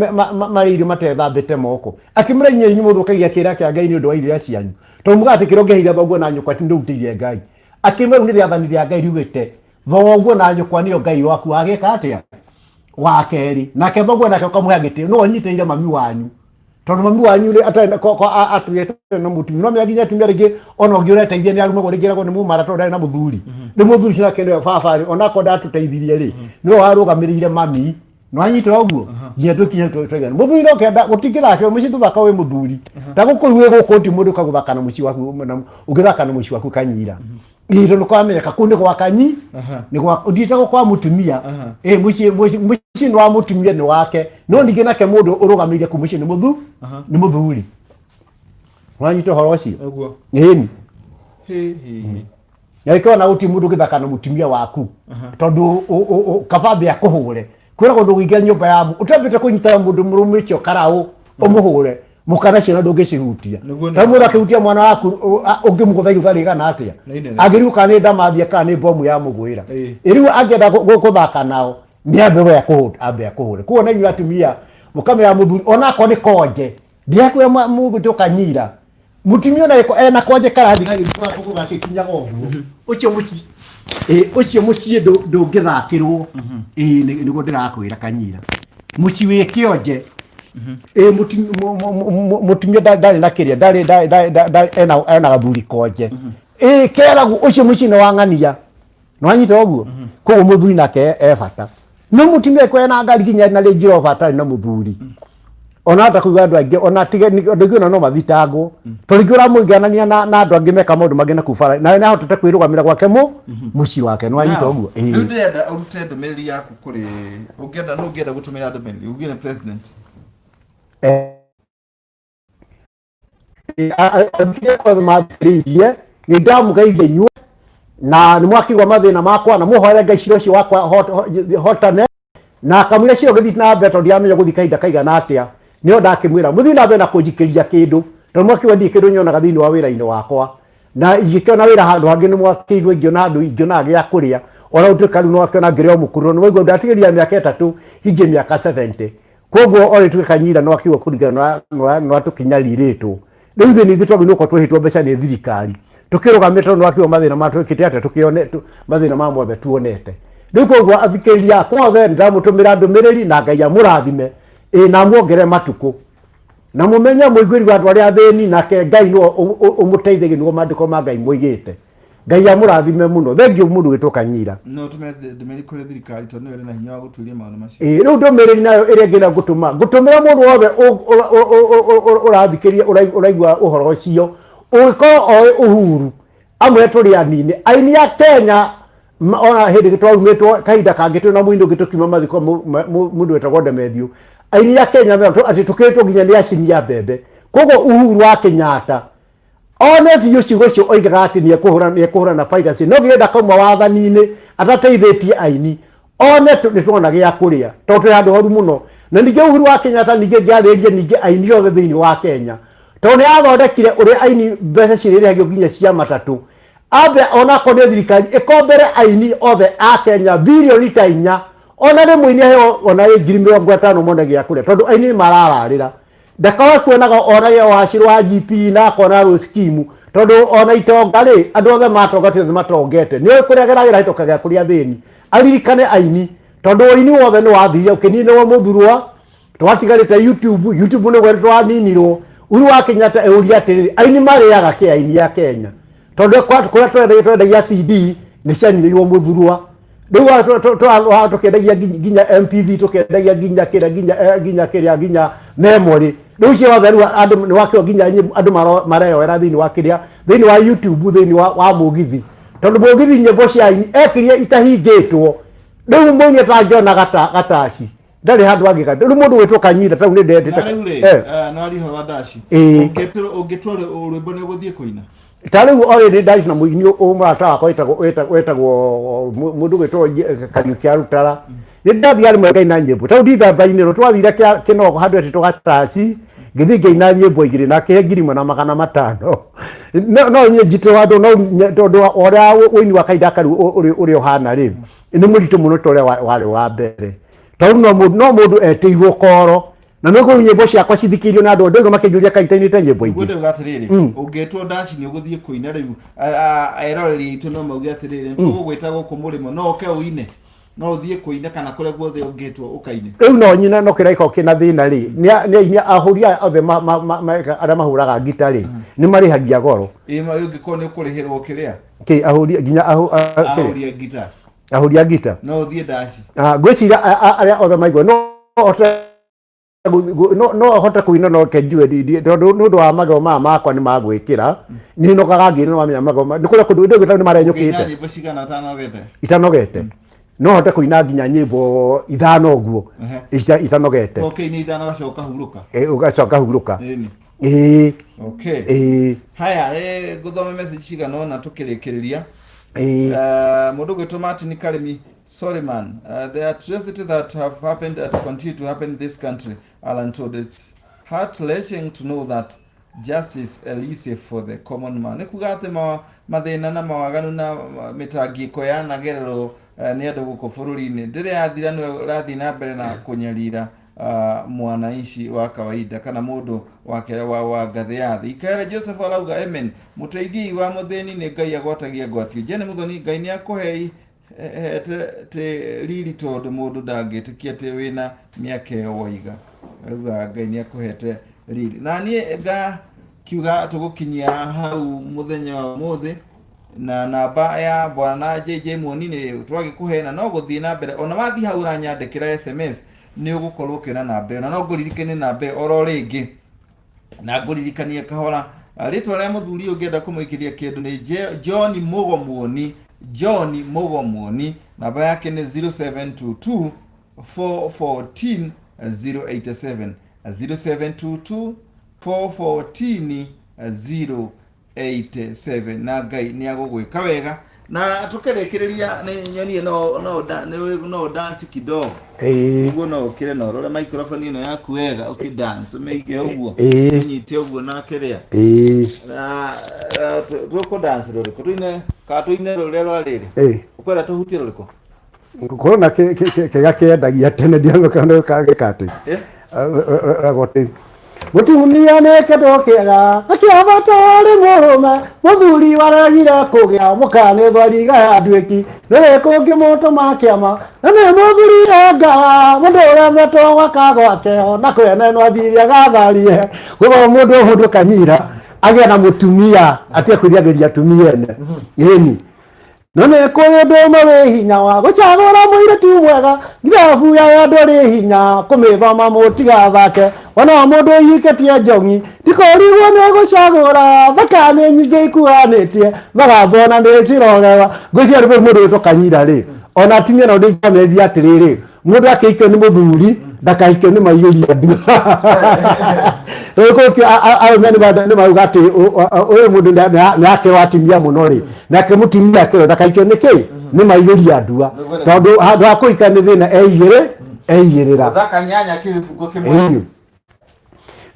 mariri matethambite moko akimura inye muthuke gikira kia Ngai ni undu wa iria cianyu to muga atikiro ngehira baguo na nyukwa ti ndutirie Ngai akimura ni riathaniria Ngai riugite thoguo na nyukwa ni Ngai waku agika atia wakeri nake baguo nake kamuhagite no nyiteire mami wanyu tondu mami wanyu ri atenda atuyete no mutumia no miaginya tumia ringi ona ngiura teithia ni arume gorigiragwo ni mumara tondu na muthuri ni muthuri cina kende baba ona ko ndatuteithirie ri no warugamirire mami no anyita oguo ngiye tukinya twegana muthuri no kenda gutikira ke muci tuthaka we muthuri tagukuiwe gukundi mundu kaguthaka na muci waku ugithaka na muci waku Kanyira iro no kwamenyeka kunde kwa Kanyi ni kwa uditako kwa mutumia muci no mutumia ni wake no ndigena ke mundu urugamire ku muci ni muthuri wanyito horoci oguo Yaiko na uti mundu githaka na mutumia waku tondu kababe akuhure kwira gundu gwige nyumba yamu utambite kunyita mundu murume cio karau umuhure mukana cina ndungicihutia tamura kihutia mwana waku ungimuguthaigi bari kana atia agiruka ni ndamathia kana ni bomu ya mugwira iriu angenda guthaka nao ni ambe akuhure kuona inyu atumia mukame ya muthuri onako ni konje ndiakwe mugu tukanyira mutumia na eko ena konje karathi gagitwa kuga kikinyaga oguo ucio mucie ndungithakirwo niguo ndirakwira Kanyira muci wi kionje mutumia ndari na kiria ndari ena gathuri konje keragu ucio muci no wang'ania no anyita oguo kugo muthuri nake bata no mutumia ko ena ngari ginya na ringi bata na muthuri ona atakuga andu angi ona tige ndigona no mathitangwo turigura muiganania na andu angi meka maundu magena kufara na hotete kwirugamira gwake muci wake no anyita oguo ndenda urute ndumiriri yaku kuri ungienda no ungienda gutumira ndumiriri ugine president ni ndamugeithia inyuĩ na nĩ mwakigua mathĩna makwa na muhoere Ngai ciro cio wakwa hotane na kamwĩra cio gĩthi na mbere tondũ ndiamenya gũthi kahinda kaigana atĩa nĩo ndakĩmwĩra mũthi na mbere na kũnjikĩria kĩndũ tondũ mwakiuga ndirĩ kĩndũ nyonaga thĩinĩ wa wĩra-inĩ wakwa na ingĩkĩona wĩra handũ hangĩ nĩ mwakĩigua ingĩona handũ ingĩonaga gĩa kũrĩa ona gũtuĩka rĩu no akĩona ngĩrĩ o mũkũrũ nĩ waigua ndatigĩria mĩaka 3 hingie mĩaka 70 koguo ole tuke Kanyira no akiwa kurigana no atukinya rirĩtwo rĩu thĩ nĩ ithuĩ twagĩ nuko twĩhĩtwo mbeca nĩ thirikari tukĩrũgamĩte no akiwa mathĩna ma twĩkĩte atĩa tukione mathĩna ma mothe tuonete rĩu koguo athikĩrĩria akwa othe ndamũtũmĩra ndũmĩrĩri na Ngai amũrathime na muongere matukũ na mumenye muigwiri wa ndwari atheni nake Ngai no umuteithege no mandiko ma Ngai muigite Ngai amurathime muno thengio mundu witoka Nyira no tumeri kuri thirikari to no na hinya wa guturia maana macio riu ndumiriri nayo iri ngina gutumira mundu wothe urathikiria uraigwa uhoro ucio uko uhuru amwe turi anini aini ya Kenya ona hindi gitwarumitwo kahinda kangi tuna muindo gitukima mathiko mundu wetagwo Ndamemendirwo aini ya Kenya ati tukitwo nginya ni acinia mbembe kogo Uhuru wa Kenyatta ona biu ciugo cio oigaga ati ni kuhura na piracy no gienda kauma wathani-ini atateithĩtie aini ona nitwona gĩa kuria tondu handu horu muno na ningĩ Uhuru wa Kenyatta ningĩ ngiarĩrie ningĩ aini othe thĩinĩ wa Kenya tondu athondekire ũrĩa aini mbeca cirĩrĩhagio nginya cia matatũ ambe ona kone thirikari ikombere aini othe a Kenya bilioni ta 4 ona rĩmwe ni heo ona 50,000 mone gĩa kuria tondu aini marararĩra ndakawa kuonaga ona ye wacirwa GP na kona ro scheme tondu ona itonga ri andu othe matongate matongete ni kuregeragira itokaga kuria thini aririkane aini tondu aini wothe ni wathiria ukinine wa muthurwa twatigarite YouTube ni gwetwa ninirwo Uhuru wa Kenyatta euria atiriri aini mariaga ke aini ya Kenya tondu kwa twendagia CD ni cianyirirwo muthurwa riu tukendagia ginya MPV tukendagia ginya memory riu cio theru andu ni wakio ginya andu mareyowera thini wa kiria thini wa YouTube thini wa mugithi tondu mugithi nyimbo cia ekirie itahingitwo riu munye tangiona gataci ndari handu angika riu mundu witwo Kanyira tau ni ndendete na ari ho wadaci ungitwara urwimbo ni guthie kuina tariu already ndari na muini umata wakwa wetagwo mundu witwo Kariuki arutara ni ndathi ari mwega ina nyimbo tau ndithambaini ro twathire kinoko handu ati tugataci ngithige ina nyimbo igiri na ke 1,500 no nye jito handu no tondu ora wini wa kaida karu uri ohana ri ni murito muno tore wa mbere tau no mundu eteirwo koro na nuko nyimbo ciakwa cithikirio na andu ndoigo makijuria kaitaini ta nyimbo ingi ngode gatiriri ungetwo dashi ni uguthie kuina riu eroreri itu no mauge atiriri tugugwita guku murimo no oke uine no uthie kuina kana kure guothe ungetwo ukaine riu no nyina no kiraiko kina thina ri ni ahuria othe ara mahuraga gitari ni marihagia goro ima ungikwo ni kurihirwo kiria ki ahuria ginya ahuria gita ahuria gita no uthie dashi gwicira aria othe maigwa no hota kuina no kenjue tondu nundu wa magoma makwa ni magwikira ni no kagangire no amenya magoma ni kule kundu ndio ni marenyukite nyimbo cigana itanogete no hota kuina nginya nyimbo 5 uguo itanogete okay ni 5 gacoka huruka ugacoka huruka okay haya guthome message cigana ona tukirikiriria mundu gwitwo Martin Karimi sorry man, the atrocity that have happened and continue to happen in this country are untold. It's heart-wrenching to know that justice is elusive for the common man. Nikugate mathina na mawaganu na mitangiko ya nagerero ni andu guku bururi-ini ndire athira no rathi na mbere na kunyarira mwanaishi wa kawaida kana mundu wa ngathi ya thi ikere Joseph arauga amen muteithii wa muthini ni Ngai agwatagia gwatio Jene Muthoni Ngai ni akuhei te riri tondu mundu ndangitikia te wina miaka yo woiga auga Ngai ni akuhete riri na nie ga kiuga tugukinyia hau muthenya wa muthi na namba ya bwana JJ Muoni ni twagikuhena no guthii na mbere ona wathi hau ra nyandikira SMS ni ugukorwo kina namba na no nguririkane namba oro ringi na nguririkanie kahora ritwa ria muthuri ungienda kumwikiria kindu ni John Mugomuoni namba yake ni 0722 414 087 0722 414 087 na Ngai ni agugwika wega na tukerekereria ni nyoni no dance kidogo ugo no kire no rora microphone ino yaku wega ukidance umeige uguo nyite uguo na kiria na tuko dance rore kutuine katuine rore roriri ukwera tuhutie roriko korona ke gakendagia tene ndiago kana kage katu agote mutumia neke ndokega akiabatari murume muthuri waragira kugia mukane thwariga ya ndwiki rere kungi muntu makiama nane muthuri anga mundura meto wakagwateo na kwene no athiria gatharie kugo mundu kanyira agia na mutumia atia kwiriagiria tumia ene yeni none koyo ndoma we hinya wa gucagura muire tu mwega ngiafu ya ndori hinya kumithoma mutiga thake wana mundu yiketie njongi ndikorigwo ne gucagura thakame nyingi ikuanitie magathona ndi cirogewa ngwĩcia rĩu mundu tukanyira ri ona timia no ndĩjameria atiriri mundu akĩikio ni muthuri ndakaikio ni maiyũri andu rĩkũ arũmeni nĩ mauga atĩ ũyũ mũndũ nĩakĩrwo atimia mũno rĩ nake mũtimia akĩrwo ndakaikio nĩkĩ nĩ maiyũri andua tondũ handũ ha kũika nĩ thĩna eigĩrĩra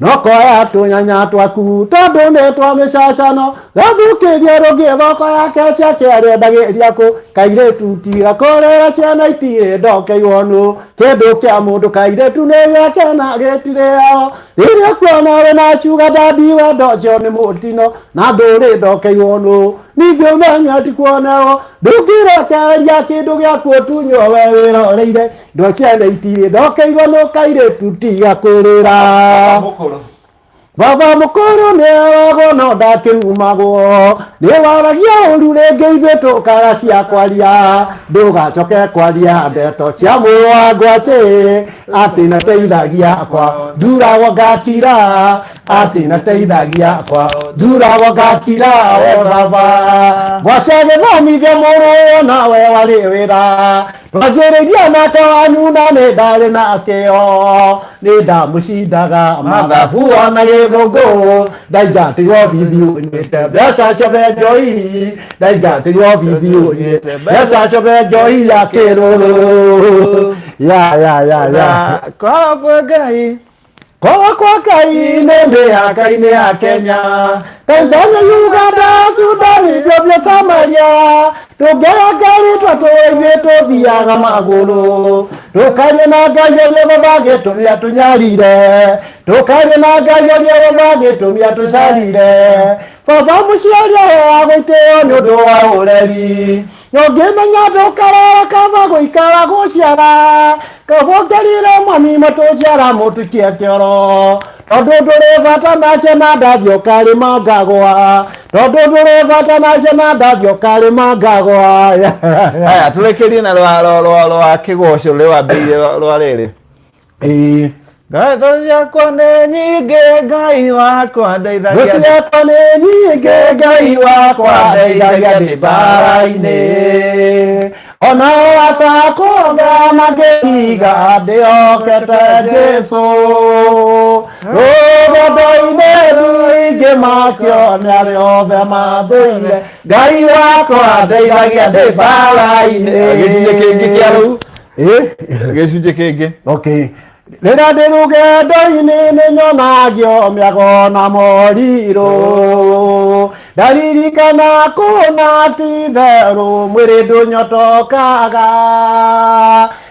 no koya tunyanya twaku tondu nĩ twa mĩcacano gathukĩrie rũngĩ thoko yake ciake ndagĩria kũ kairĩtu tiga kũrĩra ciana itirĩ ndokeirwo nũ kĩndũ kĩa mũndũ kairĩtu nĩ gĩake na gĩtirĩ ao rĩrĩa kuona we na ciuga ndandi wendo ũcio nĩ mũtino na ndũrĩ ndokeirwo nũ ningĩ ũmenya ti kuonerwo ndũngĩrekereria kĩndũ gĩaku ũtunywo we wĩroreire ndo ciana itirĩ ndokeirwo nũ kairĩtu tiga kũrĩra baba mukuru ni wago no ndakirumagwo ni waragia uru rĩngĩ ithuĩ tũkaga cia kwaria ndũgacoke kwaria ndeto cia mũrũ wa ngwacĩ atĩ nateithagia akwa nduragwo ngakira atĩ nateithagia akwa nduragwo ngakira we baba ngwacĩ agĩthomithia mũrũ nawe warĩ wĩra twangĩrĩria nake wanyu na nĩ ndarĩ na kĩo nĩ ndamũcindaga mathabu ona gĩthũngũ ndaingatĩrwo bithi ũnyite mbeca ciothe njoi ndaingatĩrwo bithi ũnyite mbeca ciothe njoi ya kĩrũrũ ya korwo kwa Ngai nĩ ndĩhaka-inĩ ya Kenya Tanzania Uganda Sudan Ethiopia Somalia tũngĩoya ngari twatũithuĩ tũthiaga magũrũ tũkarie na Ngai ũrĩa gũthagĩtũmia tũnyarire tũkarie na Ngai ũrĩa gũthagĩtũmia tũcarire baba mũciari wa gũitĩo nĩ ũndũ wa ũreri ũngĩmenya ndũkarara kaba gũikara gũciara kabongerire mami matũciara mũtukie kĩoro tondũ ndũrĩ bata na ciana ndathi ũkarĩma ngagwa tondũ ndũrĩ bata na ciana ndathi ũkarĩma ngagwa aya tũrekerie na rwa kĩgoco rũrĩa wambĩrĩirie rwa rĩrĩ Ngatho ciakwa nĩ nyingĩ Ngai wakwa ndeithagia Ngatho ciakwa nĩ nyingĩ Ngai wakwa ndeithagia ndĩ mbara-inĩ ona atakũnga magĩtiga ndĩhokete Jesũ rũgendo-inĩ rũingĩ makĩo nĩ arĩa othe mathũire Ngai wakwa ndeithagia ndĩ mbara-inĩ gĩcunjĩ kĩngĩ kĩa rũu gĩcunjĩ kĩngĩ okay rĩrĩa ndĩ rũgendo-inĩ nĩ nyonagio mĩago na morirũ ndaririkana kũna ti therũ mwĩrĩ ndũnyotokaga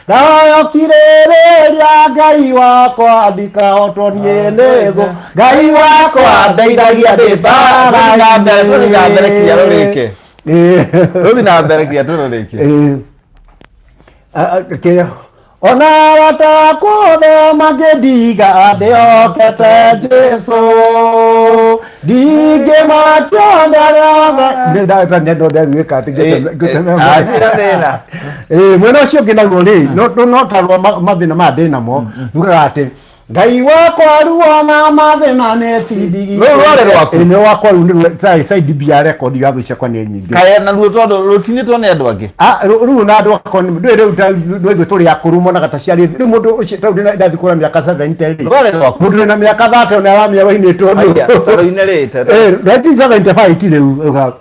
ndayokire rĩrĩa Ngai wakwa ndikahotwo niĩ nĩ thũ Ngai wakwa ndeithagia ndĩ mbara-inĩ rũthi na mbere kia tũrũrĩkie ona watakũthe magĩndiga ndĩhokete Jesũ ndingĩmakĩona mwena ũcio ũngĩ naguo rĩ no tarwo mathĩna maya ndĩ namo ndugaga atĩ Ngai wakwa ruona mathĩna nĩ cindigi nĩ wakwa rĩu side bia record gathu ciakwa nĩ nyingĩ kaya na ruo tondũ rũtinĩtwo nĩ andũ angĩ rĩu na andũ akwa ndũĩ rĩu ndũĩ tũrĩ akũrũ mona ta ciarĩ rĩu mũndũ ũcio tondũ ndathi kũra mĩaka 70 mũndũ na mĩaka 30 na aramia wainĩtwo rũinĩrĩte 75 rĩu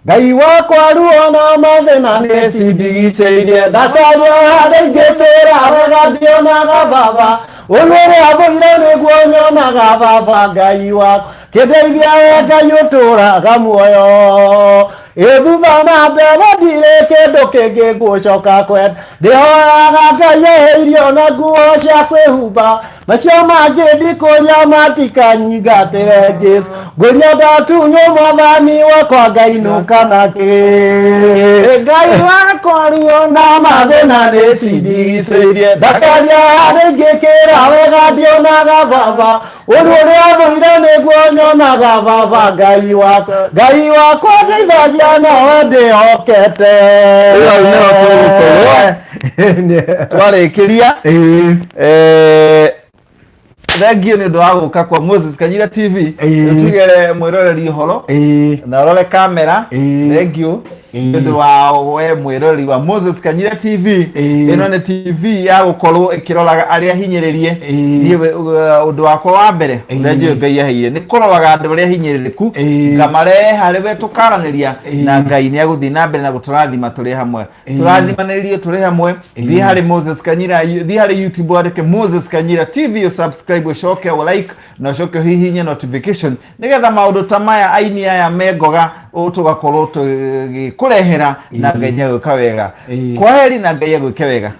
Ngai wakwa ruona mathĩna nĩ cindigicĩirie ndacaria harĩa ingĩtũũra wega ndionaga baba ũyũ ũrĩa thũire nĩguo nyonaga baba Ngai wakwa kĩndeithia we Ngai ũtũũraga muoyo thutha na mbere ndirĩ kĩndũ kĩngĩ ngũcoka kwenda ndĩhoyaga Ngai ehe irio na nguo cia kwĩhumba macio mangĩ ndikũria matikanyingatĩre Jesu ngũria ndatunywo mwathani wakwa Ngai nũka nakĩ Ngai wakwa riona mathĩna nĩcindigicĩirie ndacaria rĩngĩkĩra wega ndionaga baba ũndũ ũrĩa thũire nĩguo nyonaga baba Ngai wakwa ndeithagia nawe ndĩhokete twarĩkĩria thengiũ nĩ ũndũ wa gũka kwa Moses Kanyira TV tugere mwĩroreri ũhoro na ũrore kamera thengiũ nĩ ũndũ wa we mwĩroreri wa Moses Kanyira TV ĩno nĩ TV ya gũkorwo ĩkĩroraga arĩa hinyĩrĩrie ũndũ wakwa wa mbere ũrĩa njũĩ Ngai aheire nĩ kũroraga andũ arĩa hinyĩrĩrĩku ngamarehe harĩ we tũkaranĩria na Ngai nĩ agũthiĩ na mbere na gũtũrathima tũrĩ hamwe tũrathimanĩrie tũrĩ hamwe thiĩ harĩ Moses Kanyira thiĩ harĩ YouTube wandĩke Moses Kanyira TV subscribe ucoke like na ucoke hihinye notification nigetha maundu ta maya aini aya mengoga tugakorwo tugĩkũrehera na Ngai agwĩka wega kwaheri na Ngai agwĩke wega.